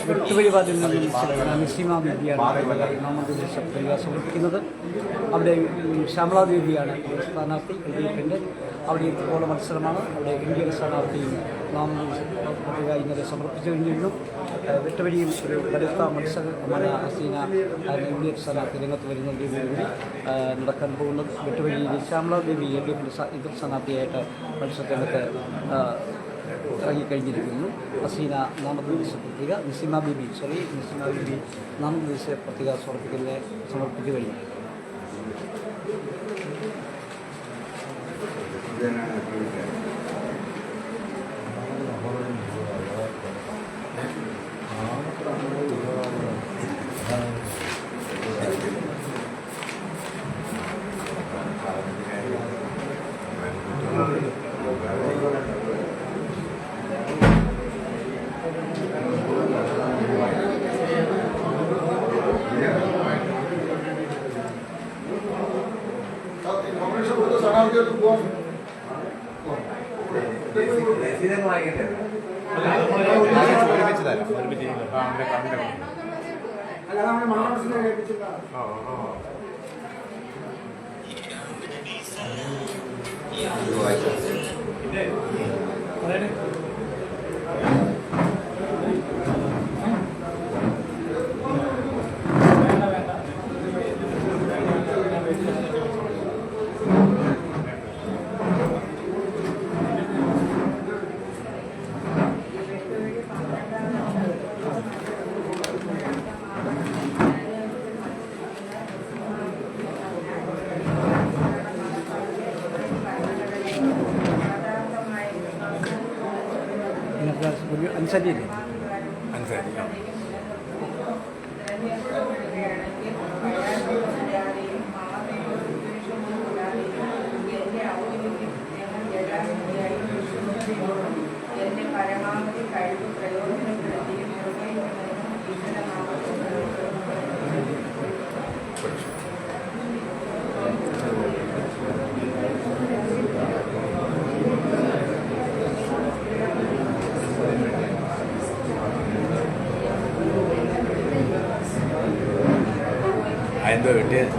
വെട്ടുവഴി വാർഡിൽ നിന്നും നിസീമ ബീബിയാണ് നാമനിർദ്ദേശ പത്രിക സമർപ്പിക്കുന്നത്. അവിടെ ശ്യാമളാദേവിയാണ് സ്ഥാനാർത്ഥി LDFിൻ്റെ. അവിടെ ഇതുപോലെ മത്സരമാണ്. അവിടെ NDA സ്ഥാനാർത്ഥിയും നാമനിർദ്ദേശ പത്രിക ഇന്നലെ സമർപ്പിച്ചു കഴിഞ്ഞിരുന്നു. വെട്ടുവഴിയിൽ ഒരു കടുത്ത മത്സരമാണ് ഹസീന LDF സ്ഥാനാർത്ഥി രംഗത്ത് വരുന്നതോടുകൂടി നടക്കാൻ പോകുന്നത്. വെട്ടുവഴിയിൽ ശ്യാമളാദേവി LDFിൻ്റെ എതിർ സ്ഥാനാർത്ഥിയായിട്ട് മത്സരരംഗത്ത് ഇറങ്ങിക്കഴിഞ്ഞിരിക്കുന്നു. ഹസീന നാമനിർദ്ദേശ പത്രിക നിസീമ ബീബി നാമനിർദ്ദേശ പത്രിക സമർപ്പിച്ചു കഴിഞ്ഞു. അൻസാരിയല്ലേ? അൻസാരി. എന്റെ പരമാവധി കഴിവ് പ്രയോജനപ്പെടുത്തിയും എന്തോ കിട്ടിയത്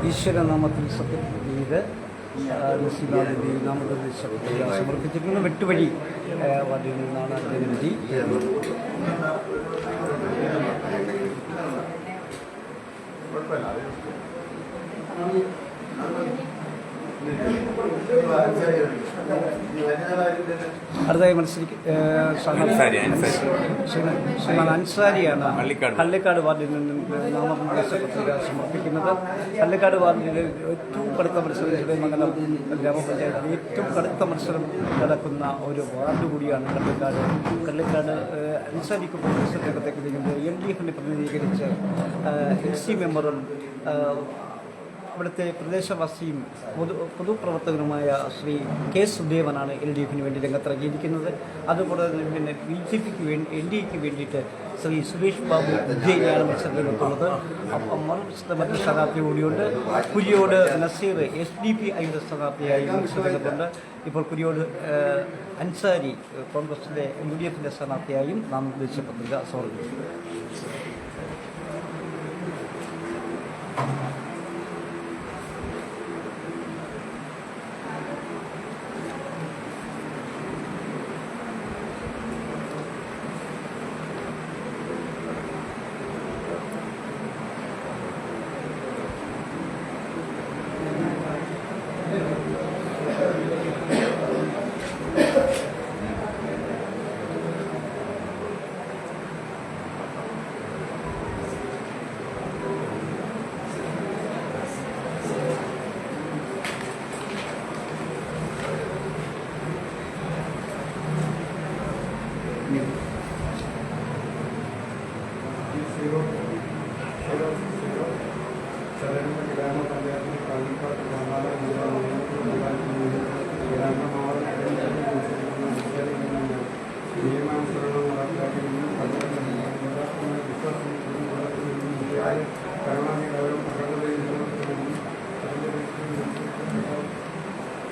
ഈശ്വരനാമത്തിൽ സത്യം ചെയ്ത് നിസീമാദേവി നാമനിർദ്ദേശ പത്രിക സമർപ്പിച്ചിരിക്കുന്ന വെട്ടുവഴി വാർഡിൽ നിന്നാണ് ജനവിധി. അടുത്തായി ശ്രീമാൻ അൻസാരിയാണ് കള്ളിക്കാട് വാർഡിൽ നിന്നും നാമനിർദ്ദേശ പത്രിക സമർപ്പിക്കുന്നത്. കള്ളിക്കാട് വാർഡിൽ ഏറ്റവും കടുത്ത മത്സരം മംഗലം ഗ്രാമപഞ്ചായത്തിൽ ഏറ്റവും കടുത്ത മത്സരം നടക്കുന്ന ഒരു വാർഡ് കൂടിയാണ് കള്ളിക്കാട്. അൻസാരിക്ക് മത്സരരംഗത്തേക്ക് നീങ്ങുമ്പോൾ LDFിനെ പ്രതിനിധീകരിച്ച് LC മെമ്പറും അവിടുത്തെ പ്രദേശവാസിയും പൊതുപ്രവർത്തകനുമായ ശ്രീ K. സുദേവനാണ് LDFിന് വേണ്ടി രംഗത്തിറങ്ങിയിരിക്കുന്നത്. അതുപോലെ പിന്നെ BJPക്ക് വേണ്ടി NDAക്ക് വേണ്ടിയിട്ട് ശ്രീ സുരേഷ് ബാബു ഉജ്ജയിലാണ് മത്സരത്തിലെത്തുന്നത്. അപ്പം മറ്റു സ്ഥാനാർത്ഥി കൂടിയുണ്ട്. കുരിയോട് നസീർ SDPIയുടെ സ്ഥാനാർത്ഥിയായി മത്സരത്തിലെത്തുന്നുണ്ട്. ഇപ്പോൾ കുരിയോട് അൻസാരി കോൺഗ്രസിൻ്റെ UDFിൻ്റെ സ്ഥാനാർത്ഥിയായും നാമനിർദ്ദേശ പത്രിക സമർപ്പിച്ചു.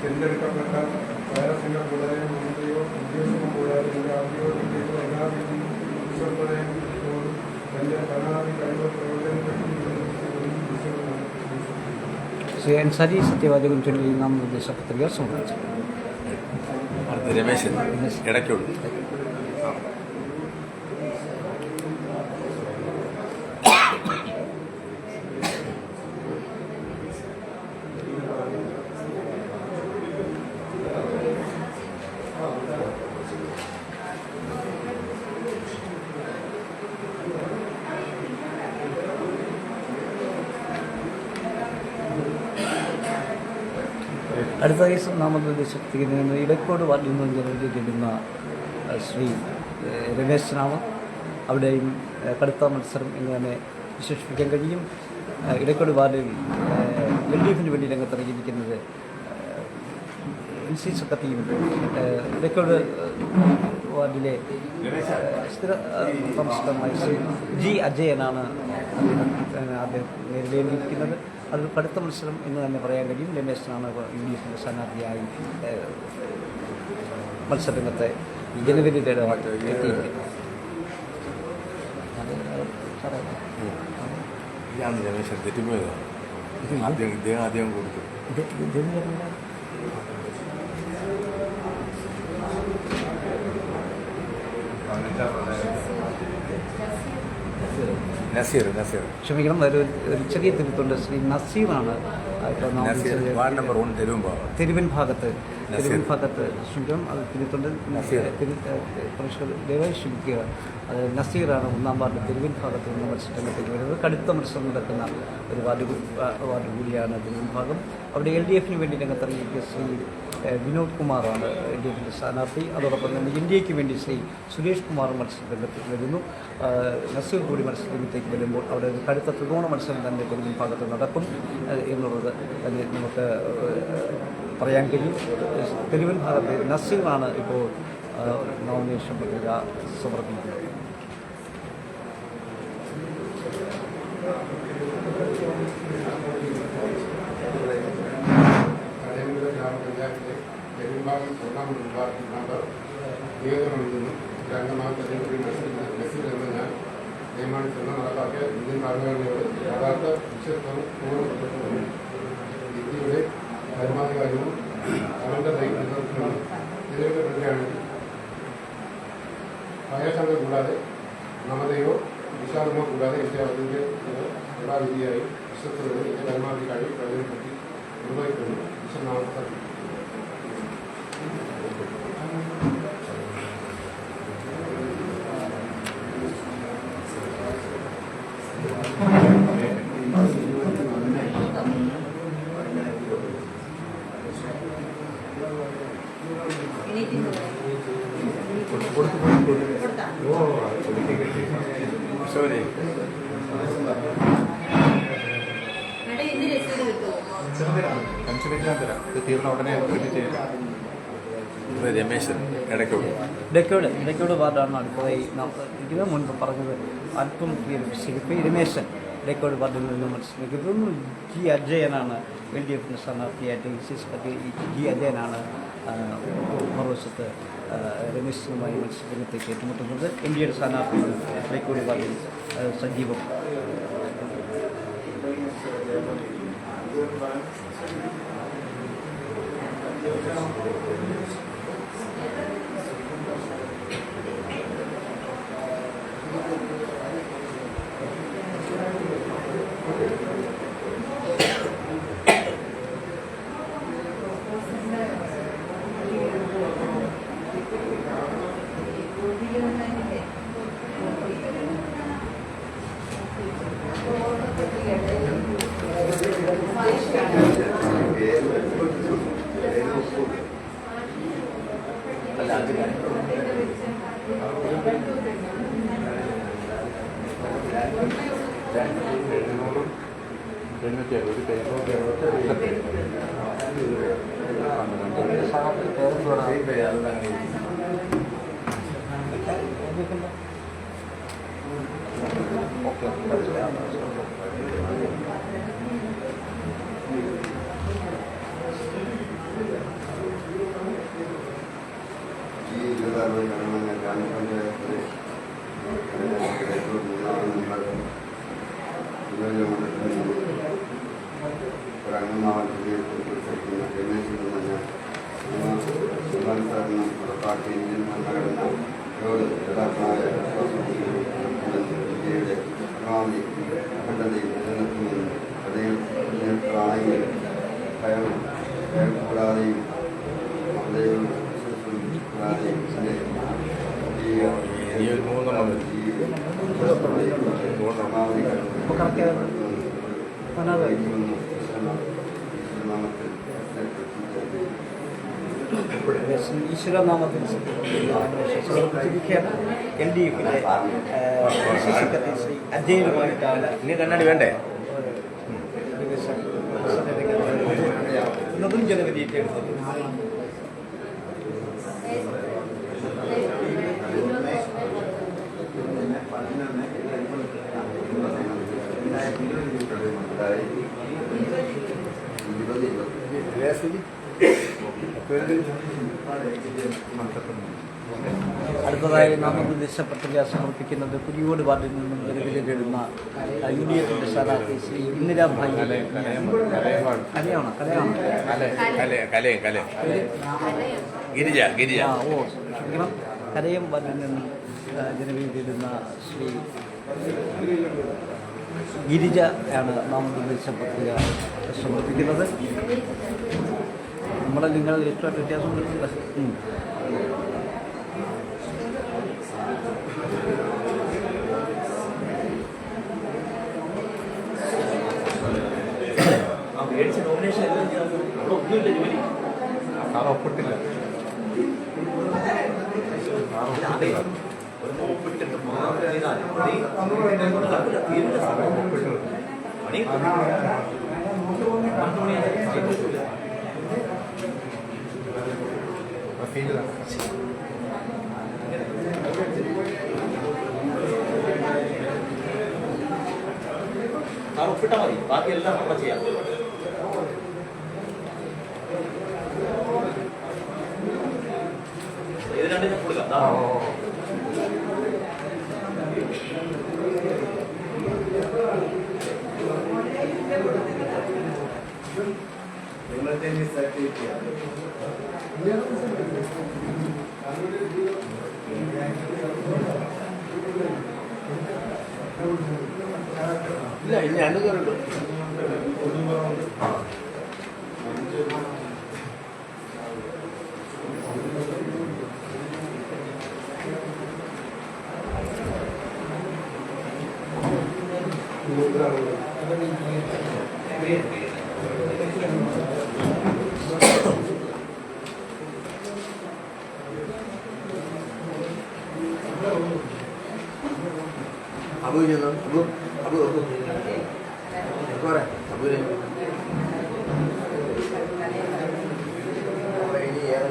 തിരഞ്ഞെടുക്കപ്പെട്ട വൈറസിനെ കൂടാതെ മന്ത്രിയോ ഉദ്യോഗസ്ഥനോ കൂടാതെ എൻ്റെ ഔദ്യോഗികതയോ എല്ലാ രീതിയിലും വിശ്വസ്തതയും എൻ്റെ ഭരണാധി കഴിവ് ശ്രീ അൻസാരി സത്യവാചകം ചൊല്ലി നാമനിർദ്ദേശ പത്രിക സമർപ്പിച്ചു. രമേശൻ ഇടയ്ക്കോട്. അടുത്ത ദിവസം നാമനിർദ്ദേശത്തിൽ നിന്ന് ഇടയ്ക്കോട് വാർഡിൽ നിന്ന് ജനവിധി ചെല്ലുന്ന ശ്രീ രമേശനാണ്. അവിടെയും കടുത്ത മത്സരം എന്ന് തന്നെ വിശേഷിപ്പിക്കാൻ കഴിയും. ഇടയ്ക്കോട് വാർഡിൽ LDFിന് വേണ്ടി രംഗത്തിറങ്ങിയിരിക്കുന്നത് NC സെക്രട്ടറിയും ഇടയ്ക്കോട് വാർഡിലെ സ്ഥിര താമസമായ ശ്രീ G അജയനാണ് അദ്ദേഹം നേരിടേണ്ടിയിരിക്കുന്നത്. അതൊരു കടുത്ത മത്സരം എന്ന് തന്നെ പറയാൻ കഴിയും. രമേശനാണ് UDFിൻ്റെ സ്ഥാനാർത്ഥിയായി മത്സരരംഗത്തെ ജനവിധി തേടാൻ എത്തിയിരിക്കുന്നത്. ഇതാണ് രമേശൻ തെറ്റിപ്പോയത്. ഇദ്ദേഹം ആദ്യം കൊടുത്തു. നസീർ ക്ഷമിക്കണം, ഒരു ചെറിയ തിരുത്തുണ്ട്. ശ്രീ നസീറാണ് വാർഡ് നമ്പർ 1 തെരുവൻ ഭാഗത്ത് ക്ഷമിക്കണം, അത് തിരുത്തുണ്ട്. ദയവായി ക്ഷമിക്കുക. അത് നസീറാണ് 1-ാം വാർഡ് തെരുവൻ ഭാഗത്ത് നിന്ന് മത്സരരംഗത്തേക്ക് വരുന്നത്. കടുത്ത മത്സരം നടക്കുന്ന ഒരു വാർഡ് കൂടിയാണ് തെരുവൻ ഭാഗം. അവിടെ LDFിന് വേണ്ടി രംഗത്തിറങ്ങിയ ശ്രീ വിനോദ് കുമാറാണ് LDFിൻ്റെ സ്ഥാനാർത്ഥി. അതോടൊപ്പം തന്നെ NDAക്ക് വേണ്ടി ശ്രീ സുരേഷ് കുമാർ മത്സരരംഗത്ത് വരുന്നു. നസീർ കൂടി മത്സരരംഗത്തേക്ക് വരുമ്പോൾ അവിടെ ഒരു കടുത്ത ത്രികോണ മത്സരം തന്നെ തെരുവൻ ഭാഗത്ത് നടക്കും എന്നുള്ളത് തന്നെ നമുക്ക് പറയാൻ കഴിയും. തെരുവൻ ഭാഗത്ത് നസീറാണ് ഇപ്പോൾ നോമിനേഷൻ പത്രിക സമർപ്പിക്കുന്നത്. ഗ്രാമപഞ്ചായത്തിലെ പെരുമ്പാകം 1-ാം വിഭാഗത്തിൽ നമ്പർ നിയോജകമണ്ഡലത്തിൽ നിന്നും രംഗമാകുന്ന തെരഞ്ഞെടുപ്പിൽ മത്സരിക്കുന്ന നസീർ എന്ന ഞാൻ നിയമാനുസരണം നടപ്പാക്കിയ ഇന്ത്യൻ ഭരണഘടനയോട് യഥാർത്ഥ വിശ്വസ്തവും പൂർണ്ണപ്പെട്ടു. ഇന്ത്യയുടെ പരമാധികാരവും അവന്റെ നേതൃത്വത്തിനും നിലവിലെപ്പെടുകയാണെങ്കിൽ ഭയശങ്ക കൂടാതെ മമതയോ വിഷാദമോ കൂടാതെ എൻ്റെ അതിൻ്റെ യഥാവിധിയായി വിശ്വസ്തയോടെ എൻ്റെ പരമാവധി കഴിവ് പ്രയോജനപ്പെടുത്തി നിർവഹിക്കുന്നു. വിശ്വനാമത്തെ തീർന്ന ഉടനെ രമേശൻ ഇടയ്ക്കോട് വാർഡാണ് അടുത്തതായി ഇതിന് മുൻപ് പറഞ്ഞത്. അല്പം ശരിക്കും രമേശൻ ഇടയ്ക്കോട് വാർഡിൽ നിന്ന് മത്സരിക്കുന്നു. G അജയനാണ് LDFിൻ്റെ സ്ഥാനാർത്ഥിയായിട്ട്. G അജയനാണ് മറുവശത്ത് രമേശനുമായി മത്സരരംഗത്തേക്ക് ഏറ്റുമുട്ടുന്നത്. NDAയുടെ സ്ഥാനാർത്ഥി ഇടയ്ക്കോട് വാർഡിൽ സജീവം. ഒരംഗമാവാൻ പ്രതികരിക്കുന്ന രമേശ് സംസ്ഥാനം പാർട്ടി ഇന്ത്യൻ ഭരണഘടനയോട് യഥാർത്ഥമായ ഇന്ത്യയുടെ പരമാവധി അഖണ്ഡതയും നിലനിർത്തുമെന്നും അതേയും നിലനിർത്തുകയാണെങ്കിൽ ഭയപ്പെടാതെയും മതയും കൂടാതെയും ഈശ്വരനാമത്തിൽ സമർപ്പിച്ചിരിക്കുകയാണ്. LDFിലെ ശ്രീ അജയനുമായിട്ടാണ് ഇനി കണ്ണാടി വേണ്ടേ? എന്നതും ജനവിധി ഏറ്റെടുത്തത്. അടുത്തതായി നാമനിർദ്ദേശ പത്രിക സമർപ്പിക്കുന്നത് കുരിയോട് വാർഡിൽ നിന്നും ജനവിധിയിലിടുന്ന UDFിന്റെ സ്ഥാനാർത്ഥി ശ്രീ ഇന്ദിരാഭായി കരയം വാർഡിൽ നിന്നും ജനവിധിയിലിടുന്ന ശ്രീ ഗിരിജ ആണ് നാമനിർദ്ദേശ പത്രിക സമർപ്പിക്കുന്നത്. നമ്മളെ നിങ്ങൾ ഏറ്റവും വ്യത്യാസം വരുന്നില്ല. ഒപ്പിട്ടില്ല. ഒപ്പിട്ടാൽ മതി, ബാക്കിയെല്ലാം നമ്മൾ ചെയ്യാം. ഇത് രണ്ടിനും കൊടുക്കാം. ഇല്ല, ഇനി അനുകരുള്ളൂ. Abu juga, Abu. Korang, Abu ni. Ini yang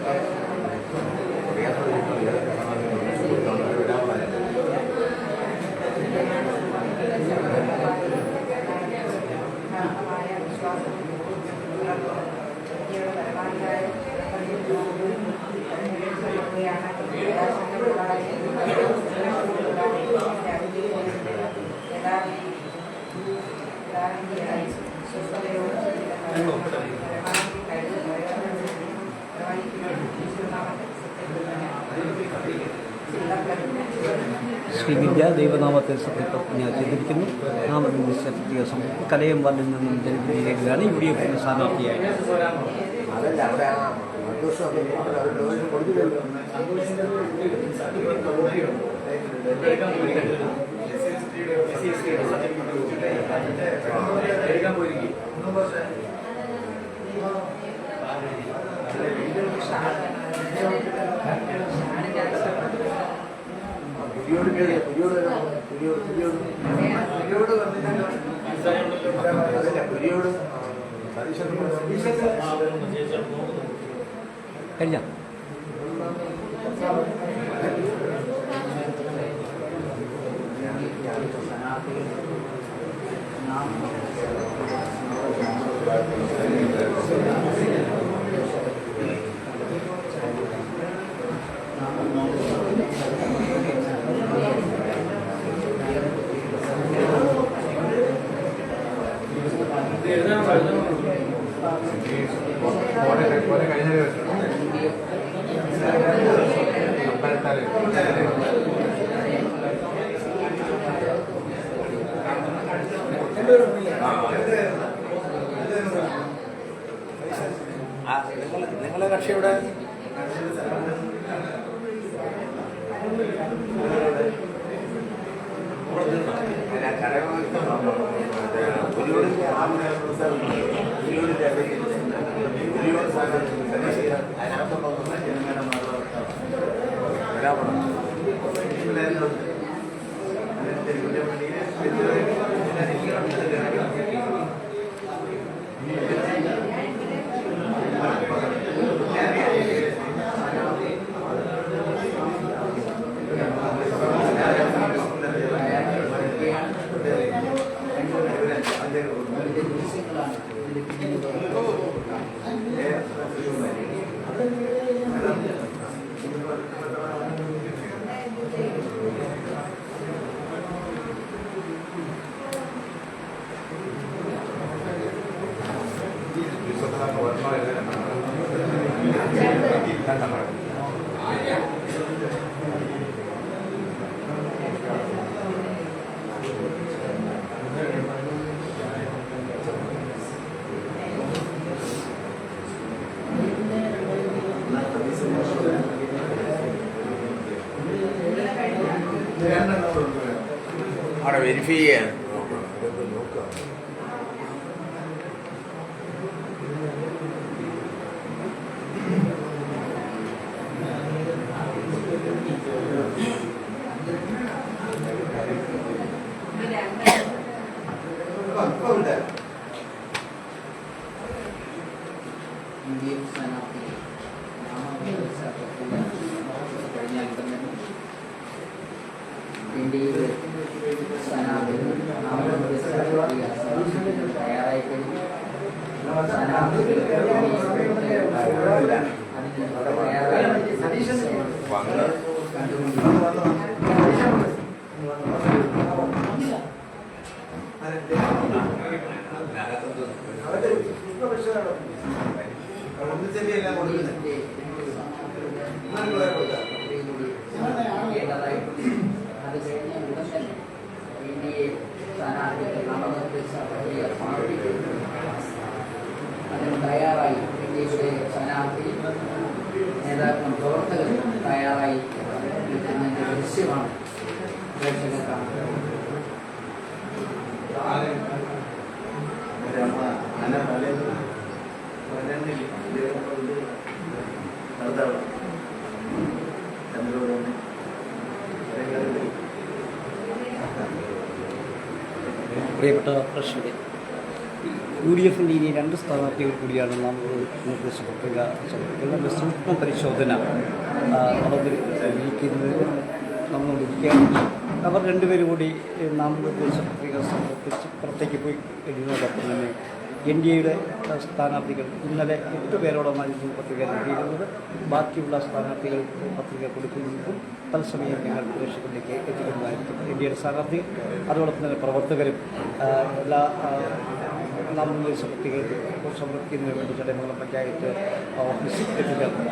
Shri Girija ദൈവനാമത്തിൽ സത്യപ്രതിജ്ഞ ചെയ്തിരിക്കുന്നു. നാമനിർദ്ദേശ പത്രിക സമർപ്പിച്ച് കലയം വാർഡിൽ നിന്നും ജനവിധിയിലേക്കാണ് UDFിന്റെ സ്ഥാനാർത്ഥിയായി. കഴിഞ്ഞ പോലെ കഴിഞ്ഞ അമ്പലത്താല് നിങ്ങളെ കക്ഷിയുടെ അവിടെ വെരിഫൈ ചെയ്യാൻ ഇന്ത്യയിലെ സ്ഥാനാർത്ഥികൾ തയ്യാറായിക്കഴിഞ്ഞു. അത് കഴിഞ്ഞ ഉടൻ തന്നെ ഇന്ത്യയെ സ്ഥാനാർത്ഥികൾ നാമനിർദ്ദേശ പത്രിക സമർപ്പിക്കുന്നു. അതിന് തയ്യാറായി ഇന്ത്യയുടെ സ്ഥാനാർത്ഥി നേതാക്കളും പ്രവർത്തകരും തയ്യാറായി നിൽക്കുന്നതിന്റെ ദൃശ്യമാണ് പ്രേക്ഷകർ കാണുന്നത്. പ്രിയപ്പെട്ട പ്രേക്ഷകരെ, UDF ഇനി 2 സ്ഥാനാർത്ഥികൾ കൂടിയാണ് നാം നിർദ്ദേശ പത്രിക സമർപ്പിക്കുന്നത്. സൂക്ഷ്മ പരിശോധന നടന്നിരിക്കുന്നത് നമ്മളിരിക്കുകയാണെങ്കിൽ അവർ 2 പേരും കൂടി നാമനിർദ്ദേശ പത്രിക സമർപ്പിച്ച് പുറത്തേക്ക് പോയി കഴിയുന്നതോടൊപ്പം തന്നെ NDAയുടെ സ്ഥാനാർത്ഥികൾ ഇന്നലെ 8 പേരോടൊന്നായിരുന്നു പത്രിക നൽകിയിരുന്നത്. ബാക്കിയുള്ള സ്ഥാനാർത്ഥികൾ പത്രിക കൊടുക്കുന്നതിനും തത്സമയം ഞങ്ങൾ പ്രേക്ഷകരിലേക്ക് എത്തിക്കുന്നതായിരിക്കും. NDAയുടെ സ്ഥാനാർത്ഥികൾ അതോടൊപ്പം തന്നെ പ്രവർത്തകരും എല്ലാ നാമനിർദ്ദേശ പത്രിക സമർപ്പിക്കുന്നതിന് വേണ്ടി ചടയമംഗലം പഞ്ചായത്ത് ഓഫീസിൽ എത്തിച്ചേർന്നു.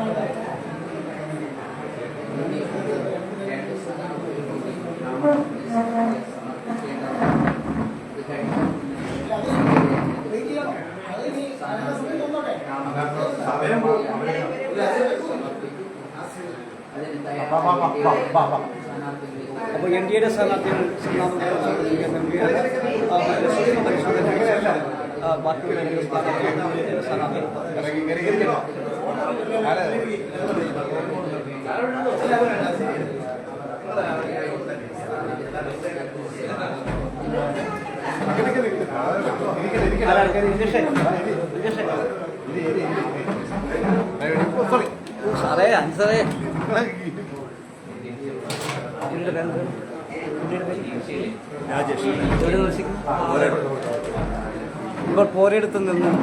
അപ്പോൾ NDAയുടെ സ്ഥാനാർത്ഥികൾ ബാക്കിയുള്ള സ്ഥാനാർത്ഥികൾ സാറേ അൻസറേ ഇപ്പോൾ പോരയിടത്ത് നിന്നും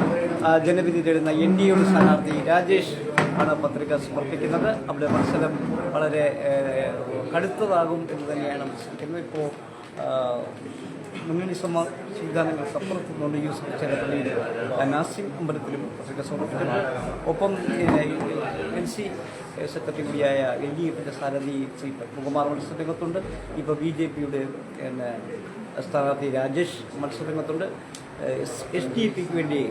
ജനവിധി തേടുന്ന NDAയുടെ സ്ഥാനാർത്ഥി രാജേഷ് ആണ് പത്രിക സമർപ്പിക്കുന്നത്. അവിടെ മത്സരം വളരെ കടുത്തതാകും എന്ന് തന്നെയാണ് മനസ്സിലാക്കുന്നത്. ഇപ്പോൾ മുന്നണി സംവിധാനങ്ങൾക്ക് അപ്പുറത്ത് നിന്നുകൊണ്ട് യൂസഫ് ചേരപ്പള്ളിയിൽ നാസിം അമ്പലത്തിലും പത്രിക സമർപ്പിക്കുന്നു. ഒപ്പം NC സെക്രട്ടറി കൂടിയായ LDFിൻ്റെ സാരഥി ശ്രീ പത്മകുമാർ മത്സരരംഗത്തുണ്ട്. ഇപ്പോൾ BJPയുടെ സ്ഥാനാർത്ഥി രാജേഷ് മത്സരരംഗത്തുണ്ട്. SDPക്ക് വേണ്ടി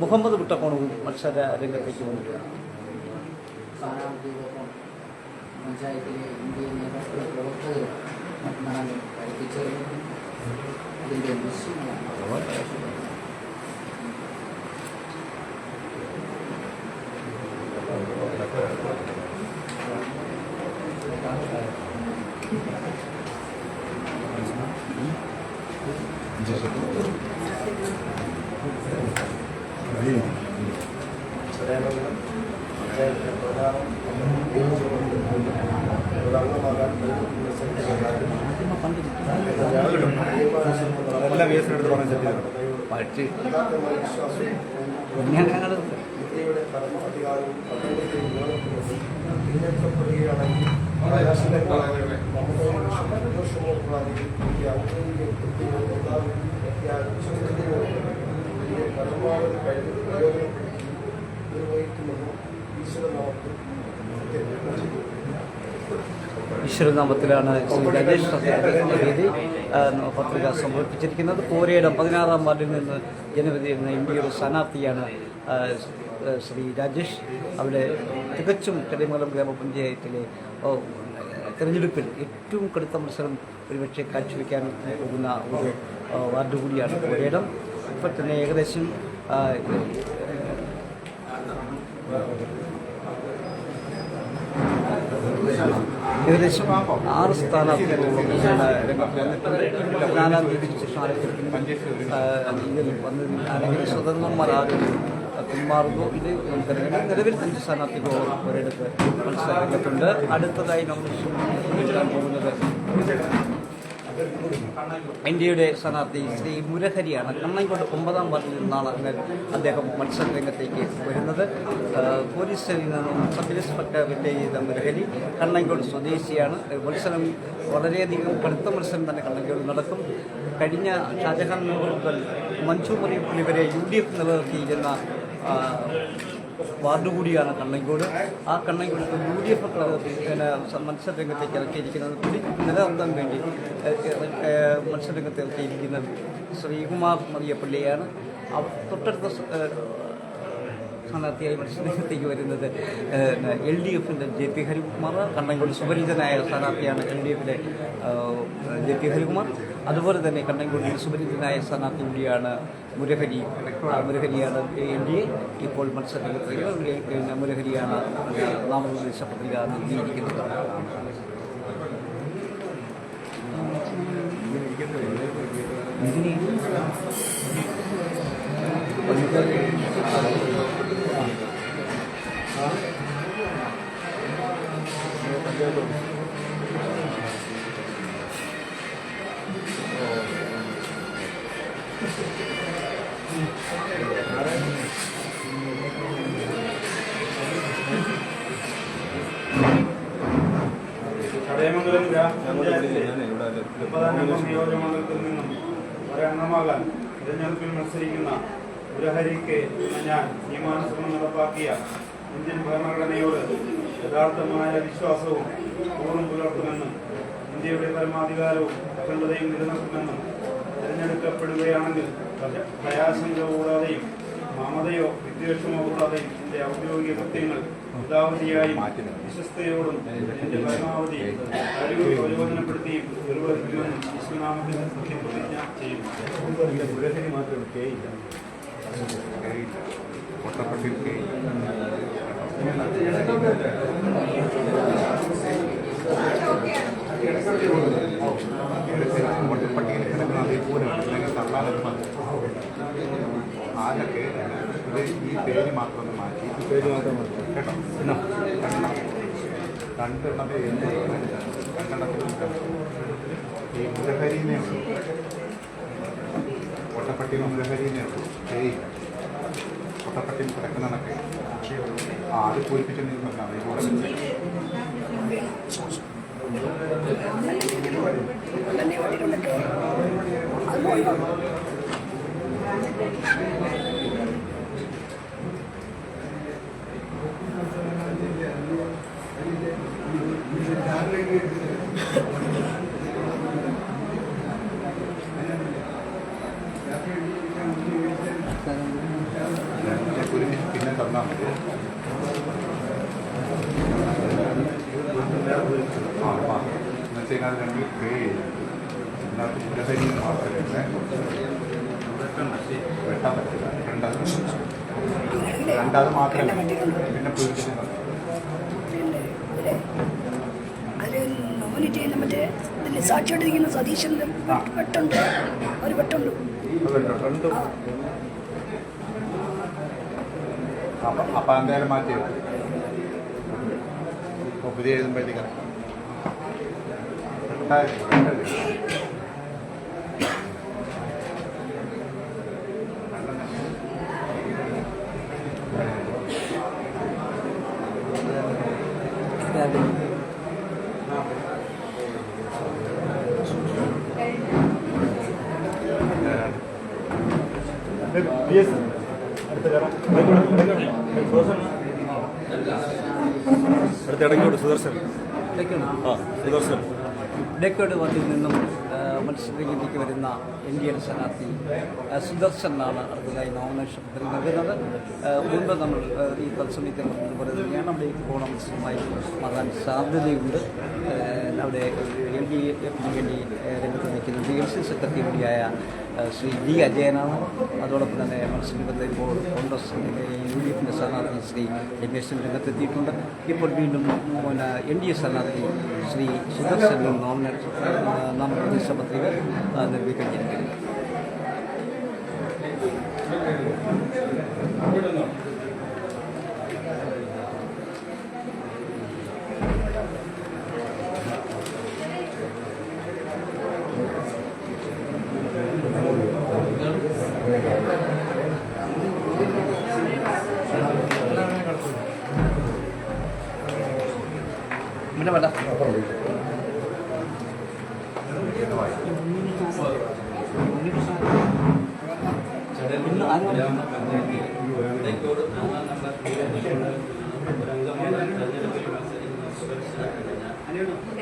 മുഹമ്മദ് മുട്ടക്കോണവും മത്സര രംഗത്തേക്ക് വന്നിട്ടുണ്ട്. സ്ഥാനാർത്ഥിയോടൊപ്പം പഞ്ചായത്തിലെ ഇന്ത്യൻ നേതൃത്വ പ്രവർത്തകരും മറ്റന്നാളും പഠിപ്പിച്ചേർന്നു. അതിൻ്റെ ദൃശ്യങ്ങളാണ്. എല്ലാ കേസിനെടുത്ത് പറഞ്ഞ സെറ്റ് പഠിച്ച് ഇന്ത്യയുടെ പരമാധികാരവും തിരഞ്ഞെടുക്കപ്പെടുകയാണെങ്കിൽ പരമാവധി കഴിവ് നിർവഹിക്കുമെന്നും ഈശ്വരനാമത്തിലാണ് ശ്രീ രാജേഷ് വേദി പത്രിക സമർപ്പിച്ചിരിക്കുന്നത്. പോരയുടെ 16-ാം വാർഡിൽ നിന്ന് ജനവിധി എന്ന ഇന്ത്യയുടെ സ്ഥാനാർത്ഥിയാണ് ശ്രീ രാജേഷ്. അവിടെ തികച്ചും കരിമംഗലം ഗ്രാമപഞ്ചായത്തിലെ തെരഞ്ഞെടുപ്പിൽ ഏറ്റവും കടുത്ത മത്സരം ഒരുപക്ഷെ കാഴ്ചവെക്കാൻ പോകുന്ന ഒരു വാർഡ് കൂടിയാണ് പോരയിടം. ഇപ്പോൾ തന്നെ ഏകദേശം ഏകദേശം 6 സ്ഥാനാർത്ഥികളോളം രംഗത്ത് വന്നിട്ടുണ്ട്. 4-ാം തീയതി ഇതിൽ വന്നതിൽ ആരെങ്കിലും സ്വതന്ത്രന്മാരാകും പിന്മാറുന്നു. ഇത് നമുക്കറിയാം. നിലവിൽ 5 സ്ഥാനാർത്ഥികളോളം ഒരിടത്ത് മത്സര രംഗത്തുണ്ട്. അടുത്തതായി നമ്മൾ ശ്രമിക്കാൻ പോകുന്നത് ഇന്ത്യയുടെ സ്ഥാനാർത്ഥി ശ്രീ മുരഹരിയാണ്. കണ്ണങ്കോട് 9-ാം വാർഡിൽ നിന്നാണ് അദ്ദേഹം മത്സര രംഗത്തേക്ക് വരുന്നത്. പോലീസ് സ്റ്റേഷനിൽ നിന്നും സബ് ഇൻസ്പെക്ടർ റിട്ടയർ ചെയ്ത മുരഹരി കണ്ണങ്കോട് സ്വദേശിയാണ്. മത്സരം വളരെയധികം കടുത്ത മത്സരം തന്നെ കണ്ണങ്കോട് നടക്കും. കഴിഞ്ഞ ഷാജഹാൻ മുതൽ മൻസൂർ മറിയപ്പള്ളി വരെ UDF നിലനിർത്തിയിരുന്ന വാർഡ് കൂടിയാണ് കണ്ണങ്കോട്. ആ കണ്ണങ്കോട് UDF മത്സര രംഗത്തേക്ക് ഇറക്കിയിരിക്കുന്നത് കൂടി നിലനിർത്താൻ വേണ്ടി മത്സരരംഗത്ത് ഇറക്കിയിരിക്കുന്നത് ശ്രീകുമാർ മറിയപ്പള്ളിയാണ്. തൊട്ടടുത്ത സ്ഥാനാർത്ഥിയായി മത്സരരംഗത്തേക്ക് വരുന്നത് LDFിൻ്റെ JP ഹരികുമാർ. കണ്ണങ്കോട് സുപരിചിതനായ സ്ഥാനാർത്ഥിയാണ് LDFിലെ JP ഹരികുമാർ. അതുപോലെ തന്നെ കണ്ണങ്കോടിൽ സുപരിചിതനായ സ്ഥാനാർത്ഥി കൂടിയാണ് മുരഹരി. മുരഹരിയാണ് LDA ഇപ്പോൾ മത്സരരംഗത്തേക്ക്. മുരഹരിയാണ് നാമനിർദ്ദേശ പത്രിക നൽകിയിരിക്കുന്നത്. ചടയമംഗലം ഗ്രാമപഞ്ചായത്തിലെ 30-അംഗ നിയോജകമണ്ഡലത്തിൽ നിന്നും ഒരംഗമാകാൻ തിരഞ്ഞെടുപ്പിൽ മത്സരിക്കുന്ന മുരഹരിക്ക് ഞാൻ നിയമാനുസൃതം നടപ്പാക്കിയ ഇന്ത്യൻ ഭരണഘടനയോട് യഥാർത്ഥമായ വിശ്വാസവും പൂർണ്ണം പുലർത്തുമെന്നും ഇന്ത്യയുടെ പരമാധികാരവും അഖണ്ഡതയും നിലനിർത്തുമെന്നും തിരഞ്ഞെടുക്കപ്പെടുകയാണെങ്കിൽ ഭയാശങ്ക കൂടാതെയും മമതയോ വിദ്വേഷമോ കൂടാതെയും എന്റെ ഔദ്യോഗിക കൃത്യങ്ങൾ യഥാവധിയായും വിശ്വസ്തയോടും എന്റെ പരമാവധി കഴിവ് പ്രയോജനപ്പെടുത്തിയും നിർവഹിക്കുമെന്നും വിശ്വനാമത്തിൽ സത്യപ്രതിജ്ഞ ചെയ്യും. വോട്ടർപട്ടികയിൽ കിടക്കുന്ന അതേപോലെ ആരൊക്കെ ഈ പേര് മാത്രം ഒന്ന് മാറ്റി കേട്ടോ. രണ്ടെണ്ണത്തിൽ ഈ മുരഹരീനെ വോട്ടർപട്ടിക മുരഹരീനെ വോട്ടർപട്ടികയിൽ കിടക്കുന്നതൊക്കെ അത് പൂരിപ്പിച്ചെന്നിരുന്നു. അതേപോലെ പിന്നെ തന്നാൽ മതി. എന്നുവെച്ചാൽ രണ്ട് പേ ചെയ്യും. മാത്രമേ വെട്ടാൻ പറ്റില്ല. രണ്ടാമത് മാത്രമേ പിന്നെ പുരുഷന് നോമിനിറ്റിയിൽ മറ്റേ ഇതിൽ സാക്ഷിയായിട്ടിരിക്കുന്ന സതീശൻ്റെ വെട്ടുണ്ട്, ഒരു വെട്ടുണ്ട്. അപ്പം എന്തായാലും മാറ്റി ഇപ്പോൾ പുതിയ എഴുതുമ്പോഴത്തേക്ക് അടുത്തിടയ്ക്കോട് സുദർശൻ സുദർശൻ ഡേക്കോട് വാർഡിൽ നിന്നും മത്സരരംഗത്തേക്ക് വരുന്ന എൻ ഡി എ സ്ഥാനാർത്ഥി സുദർശനാണ് അടുത്തതായി നോമിനേഷൻ പത്രിക നൽകുന്നത്. മുൻപ് നമ്മൾ ഈ തത്സമയത്ത് പറയുകയാണ് അവിടേക്ക് പോകണ മത്സരമായി മാറാൻ സാധ്യതയുണ്ട്. അവിടെ എൽ ഡി എഫിന് വേണ്ടി രംഗത്ത് നിൽക്കുന്നത് എൽ സി സെക്രട്ടറി കൂടിയായ ശ്രീ ഡി അജയനാണ്. അതോടൊപ്പം തന്നെ മത്സരരംഗത്ത് ഇപ്പോൾ കോൺഗ്രസ് യു ഡി എഫിൻ്റെ സ്ഥാനാർത്ഥി ശ്രീ രമേശൻ രംഗത്തെത്തിയിട്ടുണ്ട്. ഇപ്പോൾ വീണ്ടും എൻ ഡി എ സ്ഥാനാർത്ഥി ശ്രീ സുദർശനും നാമനിർദ്ദേശ പത്രിക നിർവഹിക്കുകയാണ്. വേണ്ട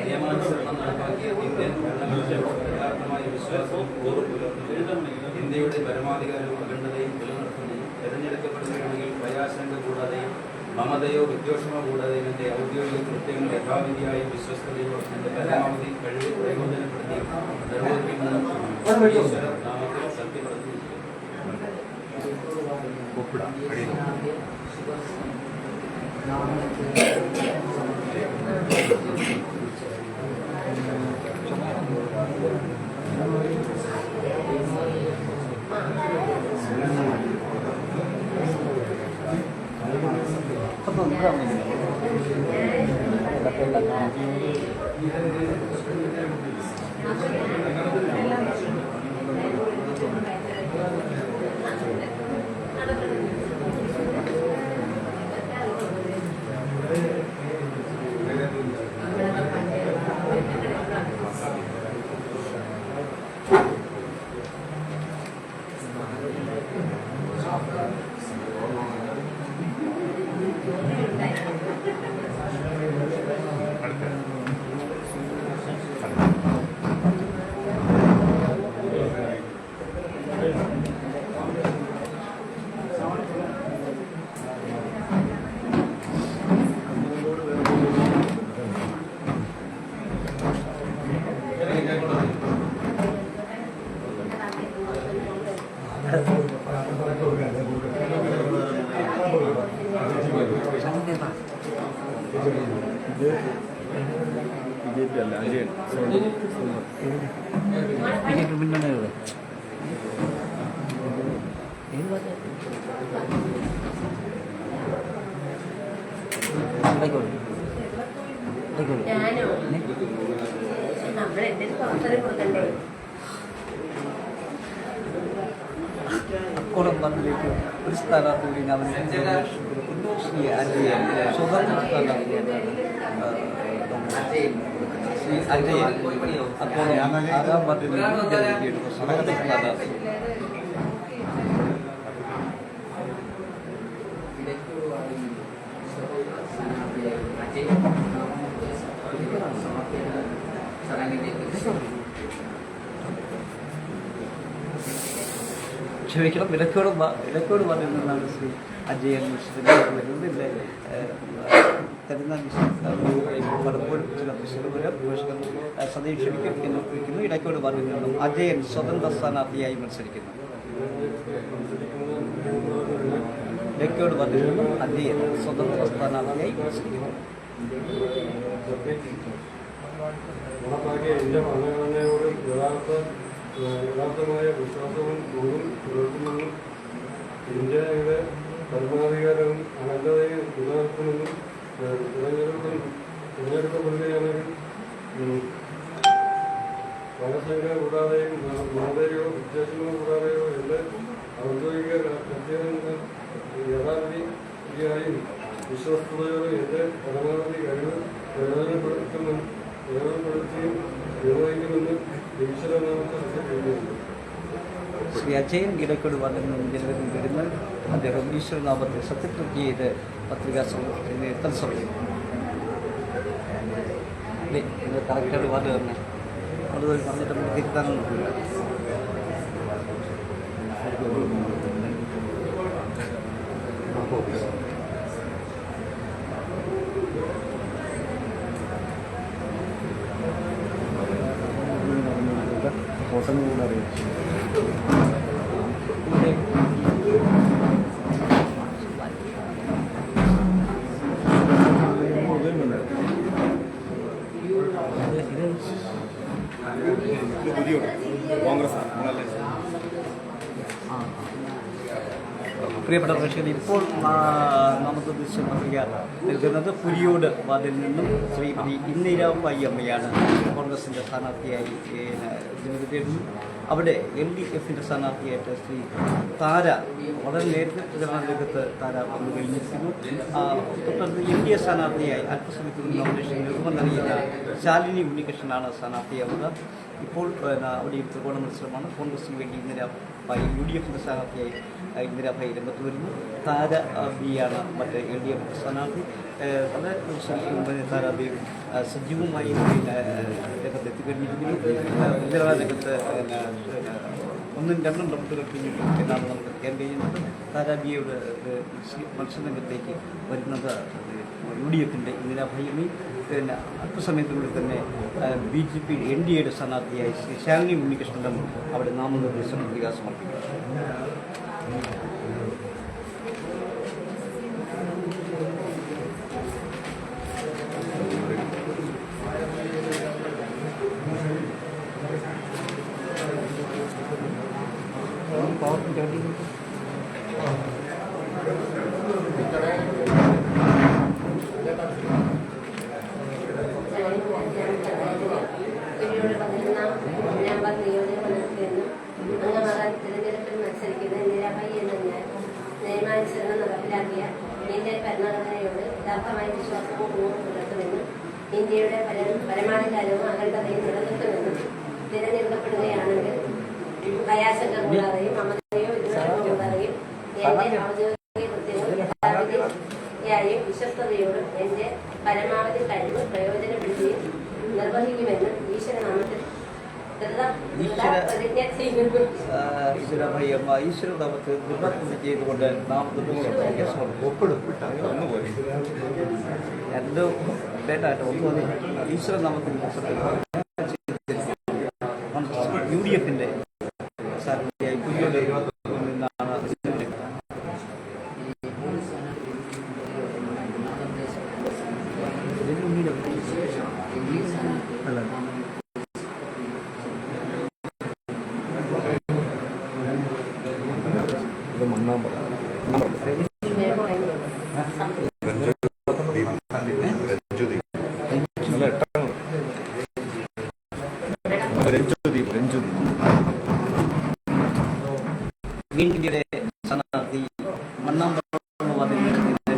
നിയമാനുസരണം നടപ്പാക്കിയ ഇന്ത്യൻ ഭരണഘടനയുടെ യഥാർത്ഥമായ വിശ്വാസവും ഇന്ത്യയുടെ പരമാധികാരവും അഖണ്ഡതയും നിലനിർത്തുന്നതും തെരഞ്ഞെടുക്കപ്പെടുകയാണെങ്കിൽ ഭയാശങ്ക കൂടാതെയും മമതയോ വിദ്വേഷമോ കൂടാതെയും എൻ്റെ ഔദ്യോഗിക കൃത്യങ്ങൾ യഥാവിധിയായും വിശ്വസ്തയോടും എൻ്റെ പരമാവധി കഴിവ് പ്രയോജനപ്പെടുത്തി നിർവഹിക്കുമെന്ന് ഈശ്വര നാമത്തിൽ സത്യപ്പെടുത്തി. കോടമ്പാട്ടിലേക്ക് ഒരു സ്ഥാനാർത്ഥി കൂടി ശ്രീ അജയൻ സ്വതന്ത്ര സ്ഥാനാർത്ഥിയാണ് ശ്രീ അജയൻ അപ്പോൾ 6-ാം വാർഡിൽ നിന്നും ജനവിധിയെടുത്ത സ്വതന്ത്ര സ്ഥാനാർത്ഥി. ക്ഷമിക്കണം, ഇടക്കോട് വാർഡിൽ നിന്നാണ് ശ്രീ അജയൻ വരുന്നത്. തരുന്ന പലപ്പോഴും ചില പ്രശ്നങ്ങൾ സദയം ക്ഷമിക്കും എന്ന് വയ്ക്കുന്നു. ഇടക്കോട് വാർഡിൽ നിന്നും അജയൻ സ്വതന്ത്ര സ്ഥാനാർത്ഥിയായി മത്സരിക്കുന്നു. ഇടക്കോട് വാർഡിൽ നിന്നും അജയൻ സ്വതന്ത്ര സ്ഥാനാർത്ഥിയായി മത്സരിക്കുന്നു. ഉറപ്പാക്കിയ ഇന്ത്യ ഭരണഘടനയോട് യഥാർത്ഥമായ വിശ്വാസവും കൂറും പുലർത്തുമെന്നും ഇന്ത്യയുടെ പരമാധികാരവും അനന്തതയും നിലനിർത്തുമെന്നും തിരഞ്ഞെടുക്കപ്പെടുകയാണെങ്കിൽ മനസ്സംഖ്യ കൂടാതെയും മമതയോ വിദ്യാസനമോ കൂടാതെയോ എൻ്റെ ഔദ്യോഗിക കർത്തവ്യങ്ങൾ യഥാർത്ഥിയായും വിശ്വസ്തയോടും എൻ്റെ പരമാവധി കഴിവ് പ്രയോജനപ്പെടുത്തിയും നിർവഹിക്കുമെന്ന് ഈശ്വരനാമത്തെ സത്യപ്പെടുന്നുണ്ട്. ശ്രീ അജയൻ ഇടയ്ക്കോട് വാർഡിൽ നിന്നും ജനവിധി വരുന്ന അദ്ദേഹം ഈശ്വരനാമത്തെ സത്യപ്രതിജ്ഞ ചെയ്ത് പത്രികാ സമൂഹത്തിന് എത്താൻ സമയം. അല്ലേ, ഇത് കറക്റ്റായിട്ട് വാർഡ് തന്നെ കൂടുതൽ പറഞ്ഞിട്ട് നമുക്ക് തിരുത്താനൊന്നുമില്ല. ഫോട്ടോ കൂടെ അറിയിച്ചു. പ്രിയപ്പെട്ട പ്രേക്ഷകർ, ഇപ്പോൾ നാമനിർദ്ദേശ പത്രിക നൽകുന്നത് പുലിയോട് വാർഡിൽ നിന്നും ശ്രീമതി ഇന്ദിരാബായി അമ്മയാണ് കോൺഗ്രസിൻ്റെ സ്ഥാനാർത്ഥിയായി ജനവിധിയെടുത്തു. അവിടെ LDFിൻ്റെ സ്ഥാനാർത്ഥിയായിട്ട് ശ്രീ താര വളരെ നേരത്തെ പ്രചരണ രംഗത്ത് താര വന്നു കഴിഞ്ഞിരിക്കുന്നു. തൊട്ടടുത്ത് LDF സ്ഥാനാർത്ഥിയായി അല്പസമയത്തിൽ നോമിനേഷൻ നിർവഹണം നൽകിയ ശാലിനി ഉണ്ണികൃഷ്ണനാണ് സ്ഥാനാർത്ഥിയാവുക. ഇപ്പോൾ അവിടെ ത്രികോണ മത്സരമാണ്. കോൺഗ്രസിന് വേണ്ടി ഇന്ദിരാബായി UDFിൻ്റെ സ്ഥാനാർത്ഥിയായി ഇന്ദിരാബായി രംഗത്ത് വരുന്നു. താര ബിയാണ് മറ്റേ LDF സ്ഥാനാർത്ഥി. പല ദിവസങ്ങൾക്ക് മുമ്പ് താര ബി സജീവമായി രംഗത്ത് എത്തിക്കഴിഞ്ഞിരിക്കുന്നു. ഇന്ദിരാ രംഗത്ത് 1-2 റൗണ്ടുകൾ പിന്നിട്ടു എന്നാണ് നമുക്ക് അറിയാൻ കഴിയുന്നത്. താരാബിയുടെ മത്സരരംഗത്തേക്ക് വരുന്നത് UDFിൻ്റെ ഇന്ദിരാഭായി. പിന്നെ അല്പസമയത്തിനുള്ളിൽ തന്നെ BJP NDAയുടെ സ്ഥാനാർത്ഥിയായി ശ്രീ ശാലിനി ഉണ്ണികൃഷ്ണനും അവിടെ നാമനിർദ്ദേശ പത്രിക സമർപ്പിക്കും. തിരഞ്ഞെടുപ്പിൽ മത്സരിക്കുന്ന ഇന്ദിരാബായി എന്ന ഞാൻ നിയമാനുസരണം നടപ്പിലാക്കിയ ഇന്ത്യൻ ഭരണഘടനയോട് യഥാർത്ഥമായ വിശ്വാസവും കൂറും പുലർത്തുമെന്നും ഇന്ത്യയുടെ പരമാധികാരവും അഖണ്ഡതയും നിലനിർത്തുമെന്നും തിരഞ്ഞെടുക്കപ്പെടുകയാണെങ്കിൽ ഭയാശങ്ക കൂടാതെയും മമതയോ വിദ്വേഷമോ കൂടാതെയും എന്റെ ഔദ്യോഗിക കൃത്യങ്ങൾ യഥാവിധിയായും വിശ്വസ്തയോടും എന്റെ പരമാവധി കഴിവ് പ്രയോജനപ്പെടുത്തുകയും നിർവഹിക്കുമെന്നും ഈശ്വരനാമത്തിൽ ഈശ്വരഭായി അമ്മ ഈശ്വരനാമത്തെ ദൃഢപ്രതിജ്ഞ ചെയ്തുകൊണ്ട് നാമനിർദ്ദേശ ഒപ്പിടും. രണ്ടു ഡേറ്റായിട്ട് ഒന്ന് ഈശ്വരനാമത്തിൽ UDFിൻ്റെ സ്ഥാനാർത്ഥിയായി പുലിയോട് നിന്നാണ് ഇന്ത്യയുടെ സ്ഥാനാർത്ഥി മണ്ണാമ്പറ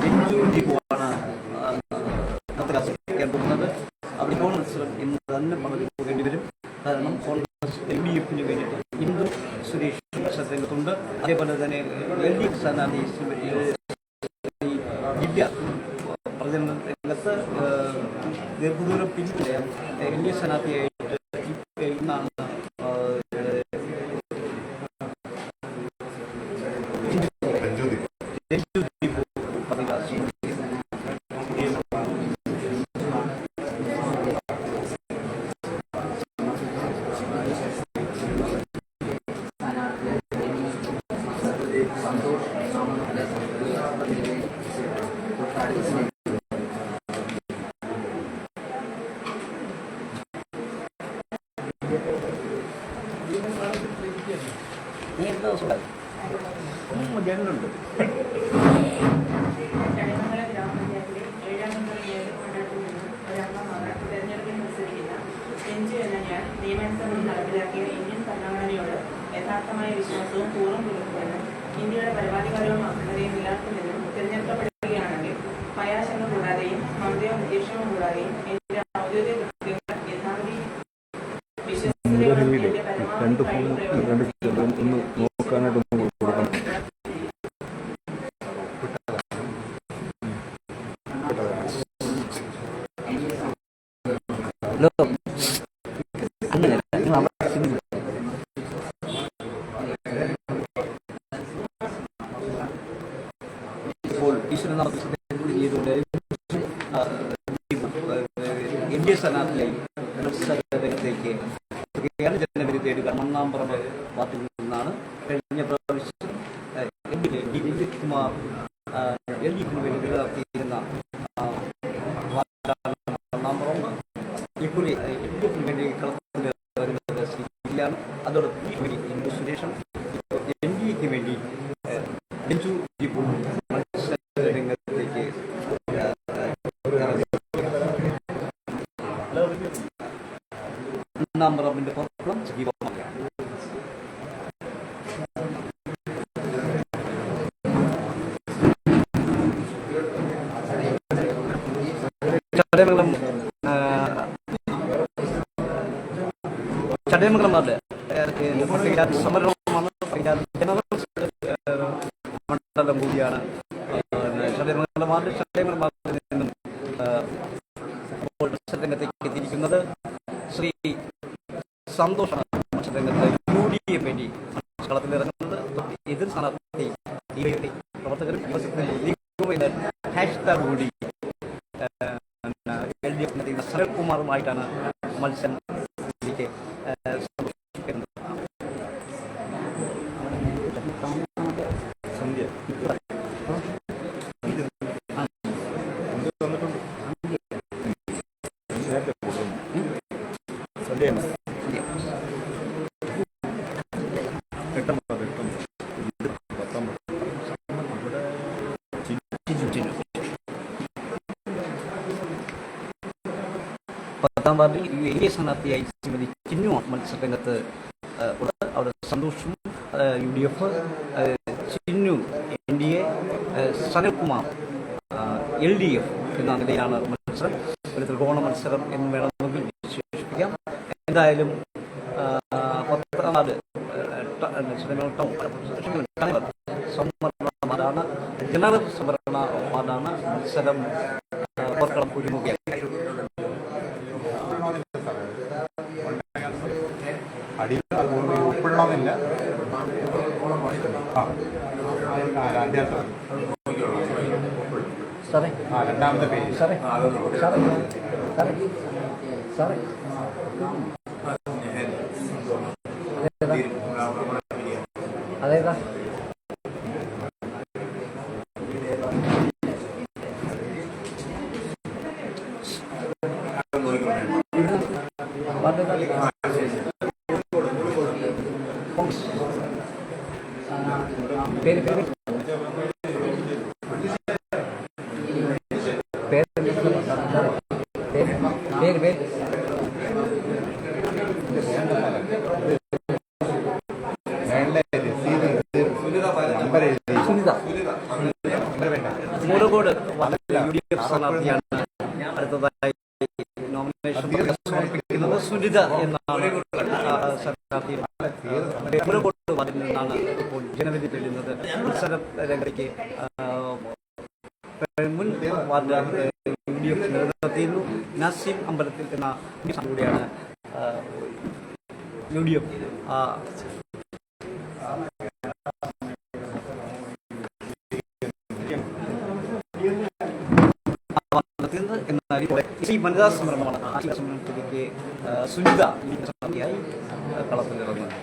രഞ്ജുദീപാണ് പോകുന്നത്. LDF വേണ്ടിയിട്ട് ഇന്ദു സുരേഷ് മത്സരരംഗത്തുണ്ട്. അതേപോലെ തന്നെ LDF സ്ഥാനാർത്ഥി ശ്രീമതി ദിവ്യ പ്രചരണ രംഗത്ത് ദീർഘദൂരം പിന്നിലെ LDF സ്ഥാനാർത്ഥിയായിട്ട് ഇന്നാണ് ജനലുണ്ട്. ചടയമംഗലം ഗ്രാമപഞ്ചായത്തിലെ 7-ാം നമ്പർ മണ്ഡലത്തിൽ നിന്നും ഒരംഗമാണ് തെരഞ്ഞെടുപ്പിൽ മത്സരിക്കുന്ന രഞ്ജു എന്ന ഞാൻ നിയമസഭയിൽ നടപ്പിലാക്കിയ ഇന്ത്യൻ ഭരണഘടനയോട് യഥാർത്ഥമായ വിശ്വാസവും പൂർവ്വം പുലർത്തുമെന്നും ഇന്ത്യയുടെ പരമാധികാരവും അഖണ്ഡതയും നിലനിർത്തുമെന്നും തിരഞ്ഞെടുക്കപ്പെടുകയാണെങ്കിൽ ഭയാശങ്ക കൂടാതെയും മമതയോ ഉദ്ദേശമോ കൂടാതെയും എന്റെ ഔദ്യോഗിക കൃത്യങ്ങൾ യഥാർത്ഥി വിശ്വസ്തയോടും എന്റെ പരമാവധി ഒന്ന് നോക്കാനായിട്ട് കൊടുക്കണം. ഇപ്പോൾ ഈശ്വരനാമത്തിൽ ചെയ്തുകൊണ്ട് LDF സ്ഥാനാർത്ഥിയായി മത്സരരംഗത്തേക്ക് ജനവിധി തേടുക. മണ്ണാമ്പറമ്പ് പാർട്ടിയിൽ നിന്നാണ്. കഴിഞ്ഞ പ്രാവശ്യം ദിലീപ് കുമാർ LDFിന് വേണ്ടി നടത്തിയിരുന്ന മണ്ണാമ്പറമ്പ് ഇക്കുറി LDFിന് വേണ്ടി കളത്തിൽ വരുന്നത് ശ്രീയാണ്. അതോടൊപ്പം ഇന്ദു സുരേഷും NDAക്ക് വേണ്ടി രഞ്ജു ദീപു മത്സരരംഗത്തേക്ക് മണ്ണാമ്പറമ്പിന്റെ പുറത്തും സജീവമാണ്. ചടയമംഗലം വാർഡ് സമരമാണ്. ജനറൽ മണ്ഡലം കൂടിയാണ് ചടയമംഗലം വാർഡ്. ചടയമംഗലം വാർഡിൽ നിന്നും മത്സരരംഗത്തേക്ക് എത്തിയിരിക്കുന്നത് ശ്രീ സന്തോഷാണ്. മത്സരരംഗത്ത് UDF വേണ്ടി കളത്തിലിറങ്ങുന്നത്. എതിർ സ്ഥാനാർത്ഥി പ്രവർത്തകരും #കൂടി LDF സനൽകുമാറുമായിട്ടാണ് മത്സരം. പത്താം വാർഡിൽ LDF സ്ഥാനാർത്ഥിയായി ശ്രീമതി ചിന്നു മത്സരരംഗത്ത് അവിടെ സന്തോഷും UDF, Chinnu NDA, Sanalkumar LDF എന്ന നിലയിലാണ് മത്സരം. ഒരു ത്രികോണ മത്സരം എന്ന് വേണമെങ്കിൽ വിശേഷിപ്പിക്കാം. എന്തായാലും പത്താം വാർഡ് സംവരണ വാർഡാണ്, ജനറൽ സംവരണ വാർഡാണ്. മത്സരം പോർക്കളം ഒരുങ്ങുകയാണ്. ഉൾപ്പെടണമെന്നില്ല. സാറേ രണ്ടാമത്തെ പേജ് സാറേ സാറേ സാറേ അതേതാ പേര് പേര് പേര് പേര് മൂലകോട് UDF സ്ഥാനാർത്ഥിയാണ് അടുത്തതായി നോമിനേഷൻ സമർപ്പിക്കുന്നത്. സുനിത എന്നാണ് സ്ഥാനാർത്ഥി. മുലക്കോട്ട് വാർഡിൽ നിന്നാണ് ഇപ്പോൾ ജനവിധി തേടുന്നത്. മത്സര രംഗത്തേക്ക് മുൻ വാർഡ് UDF നിലനിർത്തിയിരുന്നു. നസീം അമ്പലത്തിൽ എന്ന കൂടിയാണ് UDF എന്നാൽ ഈ വനിതാ സംരംഭമാണ്. ആ സംരംഭത്തിലേക്ക് സുനിത സ്ഥാനാർത്ഥിയായി കളത്തിലിറങ്ങുന്നത്.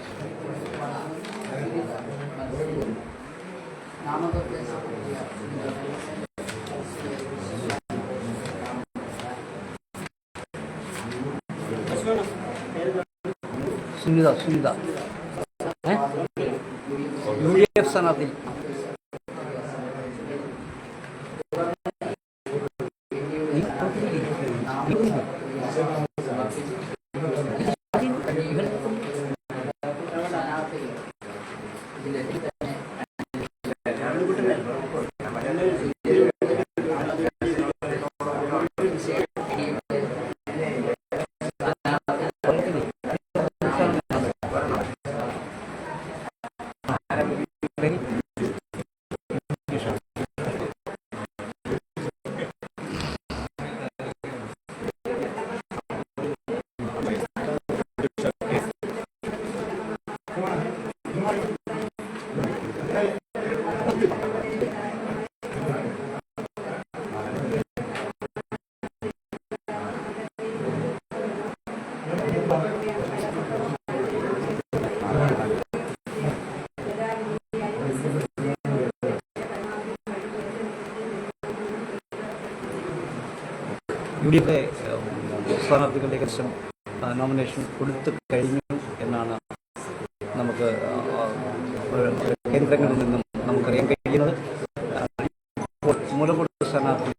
സുനിത UDF സ്ഥാനാർത്ഥി. UDF സ്ഥാനാർത്ഥികളുടെ കർശനം നോമിനേഷൻ കൊടുത്തു കഴിഞ്ഞു എന്നാണ് നമുക്ക് കേന്ദ്രങ്ങളിൽ നിന്നും നമുക്കറിയാൻ കഴിയുന്നത്. മൂലക്കോട്ട് സ്ഥാനാർത്ഥി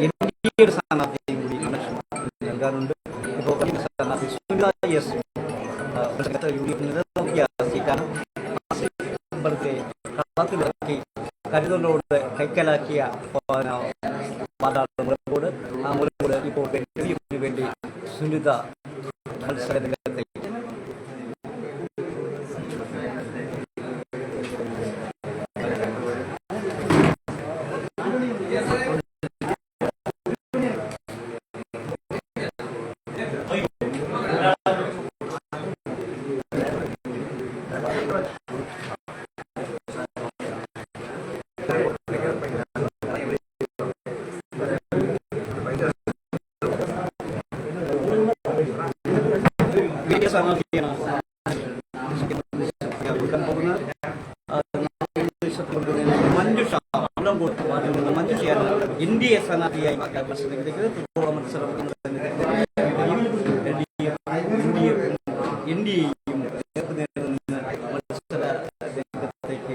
NDA സ്ഥാനാർത്ഥിയും കൂടി കണക്ഷൻ നൽകാനുണ്ട്. ഇപ്പോൾ സ്ഥാനാർത്ഥി സുനിത S UDF നിലനിർത്തിയ സീറ്റാണ്. അമ്പലത്തെ കളത്തിലിറക്കി കരുതലോട് കൈക്കലാക്കിയ വാർഡാണ് മുലക്കോട്. ആ മുലക്കോട് ഇപ്പോൾ LDFിന് വേണ്ടി സുനിത മത്സര രംഗത്തെ സ്ഥാനാർത്ഥിയാണ് മഞ്ജുഷ മഞ്ജുഷയാണ് NDA സ്ഥാനാർത്ഥിയായി മത്സരിക്കുന്നത്. മത്സരം NDAയും മത്സര രംഗത്തേക്ക്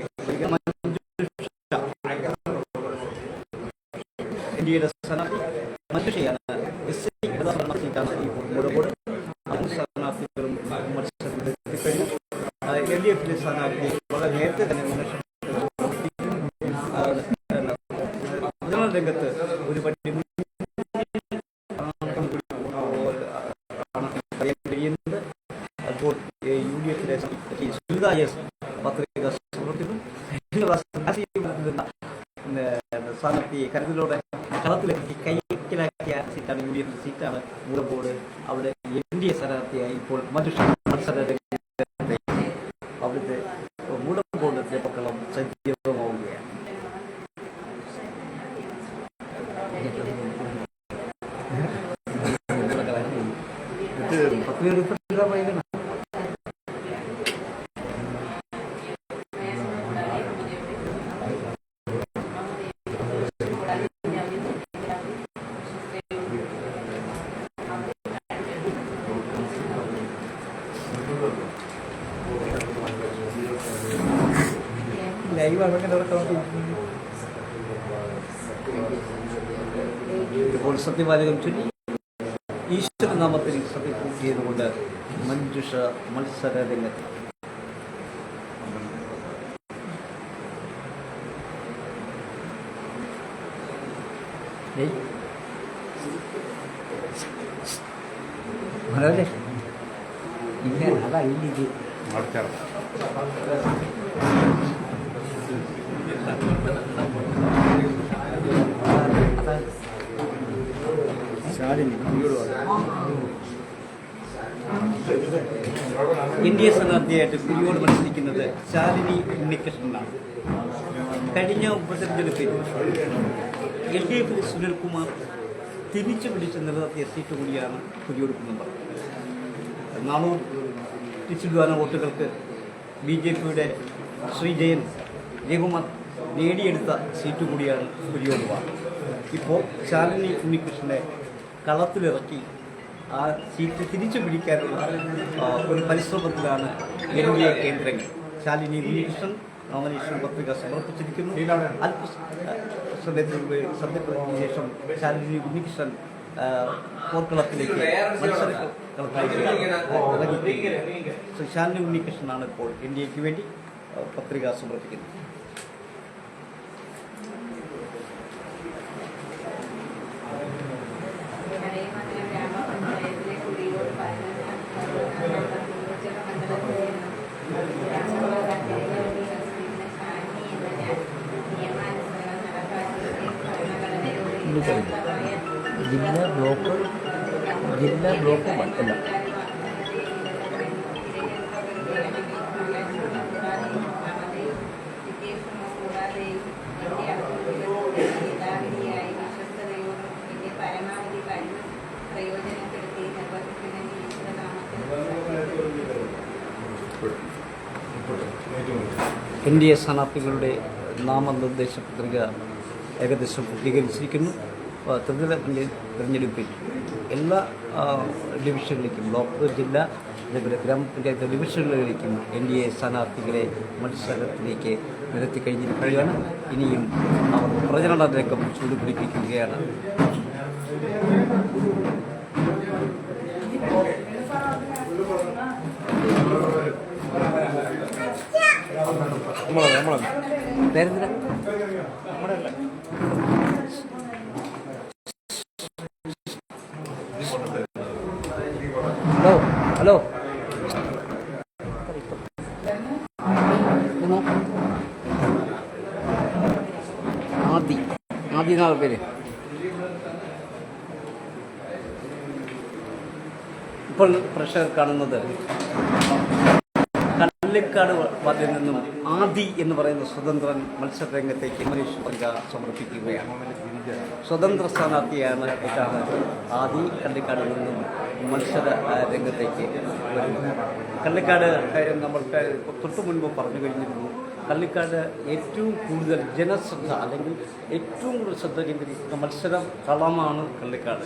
NDAയുടെ സ്ഥാനാർത്ഥി മഞ്ജുഷയാണ്. SC സീറ്റാണ് ഈ മുലക്കോട്. സ്ഥാനാർത്ഥികളും മത്സരത്തിലെത്തിക്കഴിഞ്ഞു. LDFിലെ സ്ഥാനാർത്ഥി വളരെ നേരത്തെ തന്നെ അവതരണ രംഗത്ത് ഒരു പറ്റി പറയാൻ കഴിയുന്നത്. അപ്പോൾ UDFിലെ സുനിത S പത്രിക സമർപ്പിക്കുന്നു. സ്ഥാനാർത്ഥി കരുതലോടെ കളത്തിലെത്തി കൈക്കലാക്കിയ സീറ്റാണ് UDF സീറ്റാണ് മൂലക്കോട്. അവിടെ NDA സ്ഥാനാർത്ഥിയായി ഇപ്പോൾ മഞ്ജുഷ മത്സര രംഗത്തെ അവിടുത്തെ മൂലക്കോടിന്റെ പക്കളം സജീവമാവുകയാണ്. ഇപ്പോൾ സത്യവാചകം ചൊല്ലി ഈശ്വരനാമത്തിൽ സത്യപൂർത്തി ചെയ്തുകൊണ്ട് മഞ്ജുഷ മത്സര രംഗത്ത്. അതല്ലേ ഇല്ല അതല്ല ഇത് ഇന്ത്യ സ്ഥാനാർത്ഥിയായിട്ട് കുരിയോട് മത്സരിക്കുന്നത് ശാലിനി ഉണ്ണികൃഷ്ണനാണ്. കഴിഞ്ഞ ഉപതെരഞ്ഞെടുപ്പിൽ LDF സുനിൽകുമാർ തിരിച്ചു പിടിച്ച് നിലനിർത്തിയ സീറ്റ് കൂടിയാണ് കുരിയോട് കുന്നമ്പർ. 400 ചില്ലുവാന വോട്ടുകൾക്ക് BJPയുടെ ശ്രീജയൻ ജയകുമാർ നേടിയെടുത്ത സീറ്റ് കൂടിയാണ് കുരിയോട് വാർഡ്. ഇപ്പോൾ ശാലിനി ഉണ്ണികൃഷ്ണനെ കളത്തിലിറക്കി ആ സീറ്റ് തിരിച്ചു പിടിക്കാനുള്ള ഒരു പരിശ്രമത്തിലാണ് NDA കേന്ദ്രങ്ങൾ. ശാലിനി ഉണ്ണികൃഷ്ണൻ നോമിനേഷൻ പത്രിക സമർപ്പിച്ചിരിക്കുന്നു. സന്ധ്യയ്ക്ക് ശേഷം ശാലിനി ഉണ്ണികൃഷ്ണൻ പോർക്കളത്തിലേക്ക് മത്സരക്കളത്തിലേക്ക് ഇറങ്ങി. ശാലിനി ഉണ്ണികൃഷ്ണനാണ് ഇപ്പോൾ NDAക്ക് വേണ്ടി പത്രിക സമർപ്പിക്കുന്നത്. ജില്ലാ ബ്ലോക്ക് അല്ല. NDA സ്ഥാനാർത്ഥികളുടെ നാമനിർദ്ദേശ പത്രിക ഏകദേശം പൂർത്തീകരിച്ചിരിക്കുന്നു. തിരഞ്ഞെടുപ്പിൽ എല്ലാ ഡിവിഷനിലേക്കും ബ്ലോക്ക്, ജില്ല, അതേപോലെ ഗ്രാമപഞ്ചായത്ത് ഡിവിഷനുകളിലേക്കും NDA സ്ഥാനാർത്ഥികളെ മത്സരത്തിലേക്ക് നിരത്തി കഴിഞ്ഞിരിക്കുകയാണ്. ഇനിയും അവർ പ്രചരണ രംഗം ചൂടുപിടിപ്പിക്കുകയാണ്. ഹലോ ആദ്യ നാല് പേര് ഇപ്പോൾ പ്രേക്ഷകർ കാണുന്നത് കള്ളിക്കാട് വാർഡിൽ നിന്നും ആദി എന്ന് പറയുന്ന സ്വതന്ത്രൻ മത്സരരംഗത്തേക്ക് നോമിനേഷൻ പത്രിക സമർപ്പിക്കുകയാണ്. സ്വതന്ത്ര സ്ഥാനാർത്ഥിയാണ് ഇതാണ് ആദി. കള്ളിക്കാടിൽ നിന്നും മത്സര രംഗത്തേക്ക് വരുന്നു. കള്ളിക്കാട് നമ്മൾ തൊട്ടു മുൻപ് പറഞ്ഞു കഴിഞ്ഞിരുന്നു. കള്ളിക്കാട് ഏറ്റവും കൂടുതൽ ജനശ്രദ്ധ അല്ലെങ്കിൽ ഏറ്റവും കൂടുതൽ ശ്രദ്ധ കേന്ദ്രീകരിക്കുന്ന മത്സരം കളമാണ് കള്ളിക്കാട്.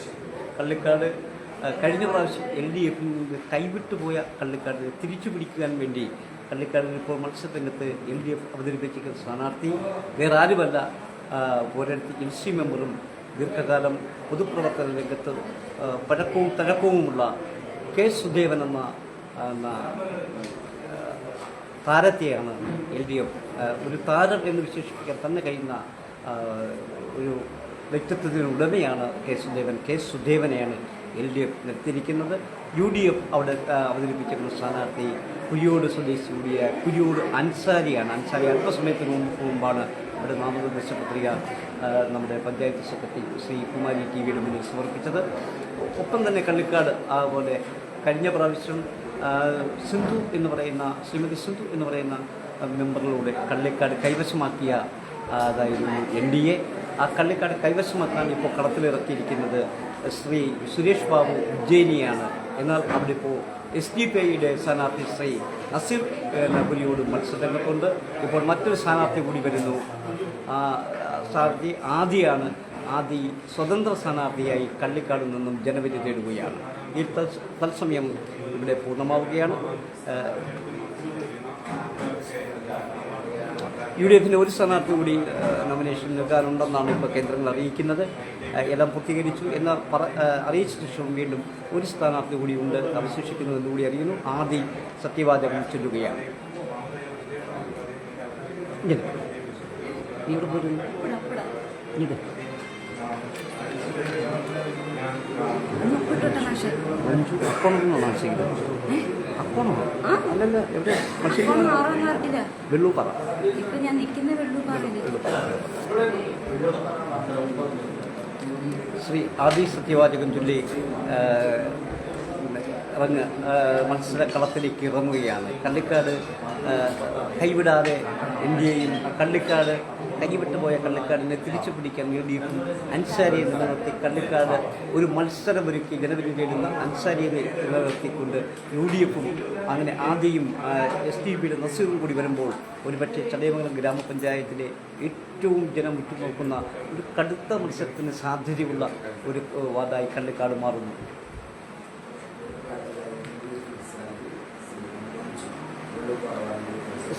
കഴിഞ്ഞ പ്രാവശ്യം LDFിൽ നിന്ന് കൈവിട്ടുപോയ കള്ളിക്കാട് തിരിച്ചു പിടിക്കാൻ വേണ്ടി കള്ളിക്കാടിൽ ഇപ്പോൾ മത്സരരംഗത്ത് LDF അവതരിപ്പിച്ചിരിക്കുന്ന സ്ഥാനാർത്ഥി വേറെ ആരുമല്ല, ഒരിടത്ത് LC മെമ്പറും ദീർഘകാലം പൊതുപ്രവർത്തന രംഗത്ത് പഴക്കവും തഴക്കവുമുള്ള K. സുദേവൻ എന്ന താരത്തെയാണ് LDF ഒരു താരം എന്ന് വിശേഷിപ്പിക്കാൻ തന്നെ കഴിയുന്ന ഒരു വ്യക്തിത്വത്തിന് ഉടമയാണ് K. സുദേവനെയാണ് LDF നിർത്തിയിരിക്കുന്നത്. UDF അവിടെ അവതരിപ്പിച്ചിരുന്ന സ്ഥാനാർത്ഥി കുരിയോട് സ്വദേശി കൂടിയ കുരിയോട് അൻസാരിയാണ്. അൻസാരി അല്പസമയത്തിന് മുമ്പാണ് അവിടെ നാമനിർദ്ദേശ പത്രിക നമ്മുടെ പഞ്ചായത്ത് സെക്രട്ടറി ശ്രീ കുമാരി TVയുടെ മുന്നിൽ സമർപ്പിച്ചത്. ഒപ്പം തന്നെ കള്ളിക്കാട് അതുപോലെ കഴിഞ്ഞ പ്രാവശ്യം ശ്രീമതി സിന്ധു എന്ന് പറയുന്ന മെമ്പറിലൂടെ കള്ളിക്കാട് കൈവശമാക്കിയ അതായിരുന്നു NDA. ആ കള്ളിക്കാട് കൈവശമാക്കാൻ ഇപ്പോൾ കളത്തിലിറക്കിയിരിക്കുന്നത് ശ്രീ സുരേഷ് ബാബു ഉജ്ജയിനിയാണ്. എന്നാൽ അവിടെ ഇപ്പോൾ SDPIയുടെ സ്ഥാനാർത്ഥി ശ്രീ നസീർ നബുലിയോട് മത്സരരംഗത്തുണ്ട്. ഇപ്പോൾ മറ്റൊരു സ്ഥാനാർത്ഥി കൂടി വരുന്നു. സ്ഥാനാർത്ഥി ആദിയാണ്. ആദി സ്വതന്ത്ര സ്ഥാനാർത്ഥിയായി കള്ളിക്കാടിൽ നിന്നും ജനവിധി തേടുകയാണ്. ഈ തത്സമയം ഇവിടെ പൂർണ്ണമാവുകയാണ്. UDFിന് ഒരു സ്ഥാനാർത്ഥി കൂടി നോമിനേഷൻ നൽകാനുണ്ടെന്നാണ് ഇപ്പോൾ കേന്ദ്രങ്ങൾ അറിയിക്കുന്നത്. എല്ലാം പൂർത്തീകരിച്ചു എന്നാൽ അറിയിച്ച ശേഷം വീണ്ടും ഒരു സ്ഥാനാർത്ഥി കൂടി ഉണ്ട് അവശേഷിക്കുന്നതെന്ന് കൂടി അറിയുന്നു. ആദി സത്യവാചകം ചൊല്ലുകയാണ്. ഇത് മഞ്ജു അക്കോണെന്നാണ് മത്സരിക്കുന്നത്. അക്കോണോ? അല്ലല്ല, എവിടെ മത്സരിക്കുന്നത്? വെള്ളൂപ്പാറ. ഇപ്പൊ ഞാൻ നിൽക്കുന്ന വെള്ളൂപ്പാറയിൽ. ശ്രീ ആദി സത്യവാചകം ചൊല്ലി മത്സരക്കളത്തിലേക്ക് ഇറങ്ങുകയാണ്. കള്ളിക്കാട് കൈവിടാതെ ഇന്ത്യയും കള്ളിക്കാട് കൈവിട്ടുപോയ കള്ളിക്കാടിനെ തിരിച്ചു പിടിക്കാൻ LDF-ഉം അൻസാരിയെ നിലനിർത്തി കള്ളിക്കാട് ഒരു മത്സരമൊരുക്കി ജനവിധി നേടുന്ന അൻസാരിയെ നിലനിർത്തിക്കൊണ്ട് UDF-ഉം അങ്ങനെ ആദ്യയും SDPയുടെ നസീറും കൂടി വരുമ്പോൾ ഒരുപക്ഷെ ചടയമംഗലം ഗ്രാമപഞ്ചായത്തിലെ ഏറ്റവും ജനം ഉറ്റുനോക്കുന്ന ഒരു കടുത്ത മത്സരത്തിന് സാധ്യതയുള്ള ഒരു വാർഡായി കള്ളിക്കാട് മാറുന്നു.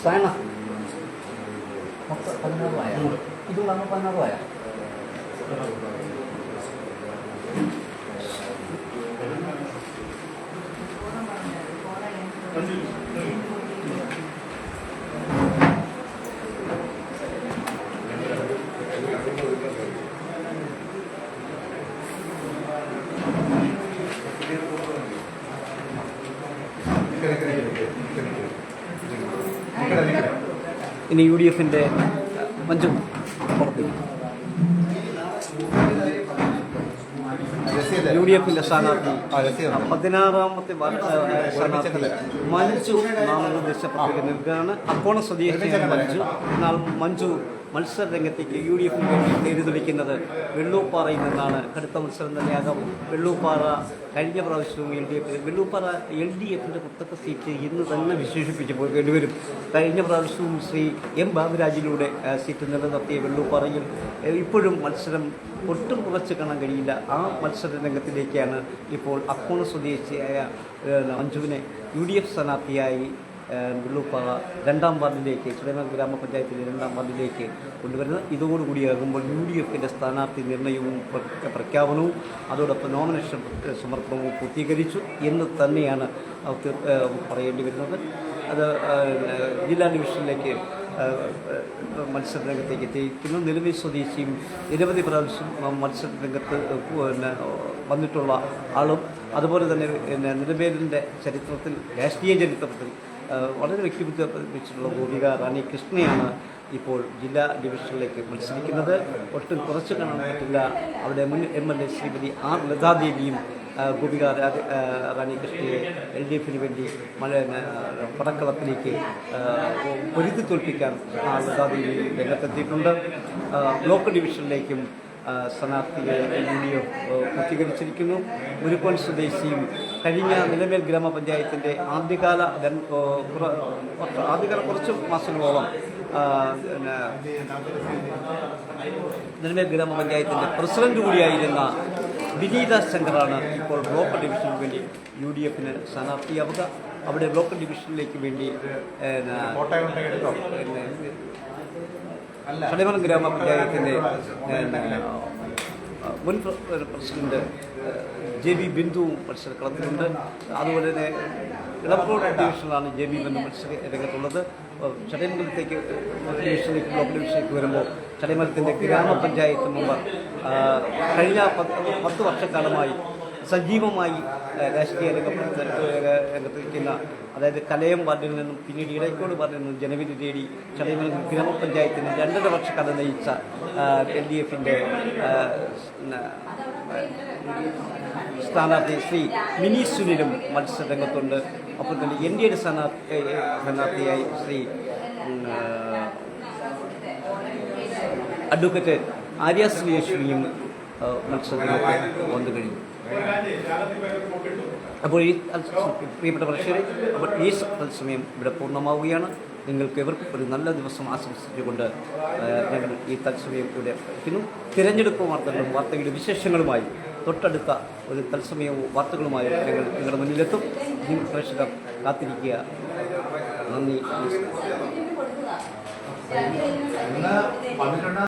സൈന 16 ഇതുകൊണ്ടാണ് 16 ഇനി UDF-ന്റെ മഞ്ജു UDF-ന്റെ സ്ഥാനാർത്ഥി 16ാമത്തെ സ്ഥാനാർത്ഥി മഞ്ജു നാമനിർദ്ദേശ പത്രിക നൽകുകയാണ്. അക്കോണ സ്വദേശിയാണ് മഞ്ജു. എന്നാൽ മഞ്ജു മത്സര രംഗത്തേക്ക് UDF-ന് വേണ്ടി നേരിടുന്നത് വെള്ളൂപ്പാറയിൽ നിന്നാണ്. കടുത്ത മത്സരം തന്നെയാകാം. വെള്ളൂപ്പാറ കഴിഞ്ഞ പ്രാവശ്യവും വെള്ളൂപ്പാറ LDF-ന്റെ പുസ്തക സീറ്റ് ഇന്ന് തന്നെ വിശേഷിപ്പിച്ച് പോകേണ്ടി വരും. കഴിഞ്ഞ പ്രാവശ്യവും ശ്രീ M. ബാബുരാജിലൂടെ സീറ്റ് നിലനിർത്തിയ വെള്ളൂപ്പാറയിൽ ഇപ്പോഴും മത്സരം ഒട്ടും കുറച്ച് കാണാൻ കഴിയില്ല. ആ മത്സര രംഗത്തിലേക്കാണ് ഇപ്പോൾ അക്കോണ സ്വദേശിയായ മഞ്ജുവിനെ UDF സ്ഥാനാർത്ഥിയായി വെള്ളൂപ്പാറ 2ാം വാർഡിലേക്ക് ചടയമംഗലം ഗ്രാമപഞ്ചായത്തിലെ 2ാം വാർഡിലേക്ക് കൊണ്ടുവരുന്നത്. ഇതോടുകൂടിയാകുമ്പോൾ UDF-ന്റെ സ്ഥാനാർത്ഥി നിർണയവും പ്രഖ്യാപനവും അതോടൊപ്പം നോമിനേഷൻ സമർപ്പണവും പൂർത്തീകരിച്ചു എന്ന് തന്നെയാണ് പറയേണ്ടി വരുന്നത്. അത് ജില്ലാ ഡിവിഷനിലേക്ക് മത്സരരംഗത്തേക്ക് എത്തിയിരിക്കുന്നു. നിലവിൽ സ്വദേശിയും നിരവധി പ്രാവശ്യം മത്സരരംഗത്ത് വന്നിട്ടുള്ള ആളും അതുപോലെ തന്നെ നിലവേലിൻ്റെ ചരിത്രത്തിൽ രാഷ്ട്രീയ ചരിത്രത്തിൽ വളരെ വ്യക്തിബന്ധം വെച്ചിട്ടുള്ള ഗോപിക റാണി കൃഷ്ണയാണ് ഇപ്പോൾ ജില്ലാ ഡിവിഷനിലേക്ക് മത്സരിക്കുന്നത്. ഒട്ടും കുറച്ച് കാണാൻ പറ്റില്ല. അവിടെ മുൻ MLA ശ്രീമതി R. ലതാദേവിയും ഗോപിക റാണി കൃഷ്ണയെ LDF-ന് വേണ്ടി പടക്കളത്തിലേക്ക് പൊരുത്തി തോൽപ്പിക്കാൻ ലതാദേവി രംഗത്തെത്തിയിട്ടുണ്ട്. ബ്ലോക്ക് ഡിവിഷനിലേക്കും സ്ഥാനാർത്ഥിയെ UDF പൂർത്തീകരിച്ചിരിക്കുന്നു. മുരുക്കോൻ സ്വദേശിയും കഴിഞ്ഞ നിലമേൽ ഗ്രാമപഞ്ചായത്തിൻ്റെ ആദ്യകാല കുറച്ച് മാസങ്ങളോളം നിലമേൽ ഗ്രാമപഞ്ചായത്തിൻ്റെ പ്രസിഡന്റ് കൂടിയായിരുന്ന വിനീത ശങ്കറാണ് ഇപ്പോൾ ബ്ലോക്ക് ഡിവിഷന് വേണ്ടി UDF-ന് സ്ഥാനാർത്ഥിയാവുക. അവിടെ ബ്ലോക്ക് ഡിവിഷനിലേക്ക് വേണ്ടി ചടയമംഗലം ഗ്രാമപഞ്ചായത്തിൻ്റെ മുൻ പ്രസിഡന്റ് JB ബിന്ദുവും മത്സരക്കളത്തിലുണ്ട്. അതുപോലെ തന്നെ ഇളംകോട് ഡിവിഷനിലാണ് JB ബിന്ദു മത്സര രംഗത്തുള്ളത്. ചടയമംഗലത്തേക്ക് ഡിവിഷനിലേക്ക് ബ്ലോക്ക് ഡിവിഷനിലേക്ക് വരുമ്പോൾ ചടയമംഗലത്തിൻ്റെ ഗ്രാമപഞ്ചായത്ത് മെമ്പർ കഴിഞ്ഞ 10 വർഷക്കാലമായി സജീവമായി രാഷ്ട്രീയ രംഗത്തിരിക്കുന്ന, അതായത് കലയം വാർഡിൽ നിന്നും പിന്നീട് ഇടയ്ക്കോട് വാർഡിൽ നിന്നും ജനവിധി തേടി ചടയമംഗലം ഗ്രാമപഞ്ചായത്തിന് 2.5 വർഷക്കാലം നയിച്ച LDF-ന്റെ സ്ഥാനാർത്ഥി ശ്രീ മിനി സുനിലും മത്സരരംഗത്തുണ്ട്. അപ്പോൾ തന്നെ NDA-യുടെ സ്ഥാനാർത്ഥിയായി ശ്രീ അഡ്വക്കേറ്റ് ആര്യ ശ്രീലക്ഷ്മിയും മത്സരരംഗത്ത് വന്നു കഴിഞ്ഞു. അപ്പോൾ ഈ പ്രിയപ്പെട്ട പ്രേക്ഷകരെ, അപ്പോൾ ഈ തത്സമയം ഇവിടെ പൂർണ്ണമാവുകയാണ്. നിങ്ങൾക്ക് എവർക്കും ഒരു നല്ല ദിവസം ആശംസിച്ചുകൊണ്ട് ഞങ്ങൾ ഈ തത്സമയം ഇവിടെ വയ്ക്കുന്നു. തിരഞ്ഞെടുപ്പ് വാർത്തകളും വാർത്തകളുടെ വിശേഷങ്ങളുമായി തൊട്ടടുത്ത ഒരു തത്സമയവും വാർത്തകളുമായി ഞങ്ങൾ നിങ്ങളുടെ മുന്നിലെത്തും. പ്രേക്ഷകർ കാത്തിരിക്കുക. നന്ദി.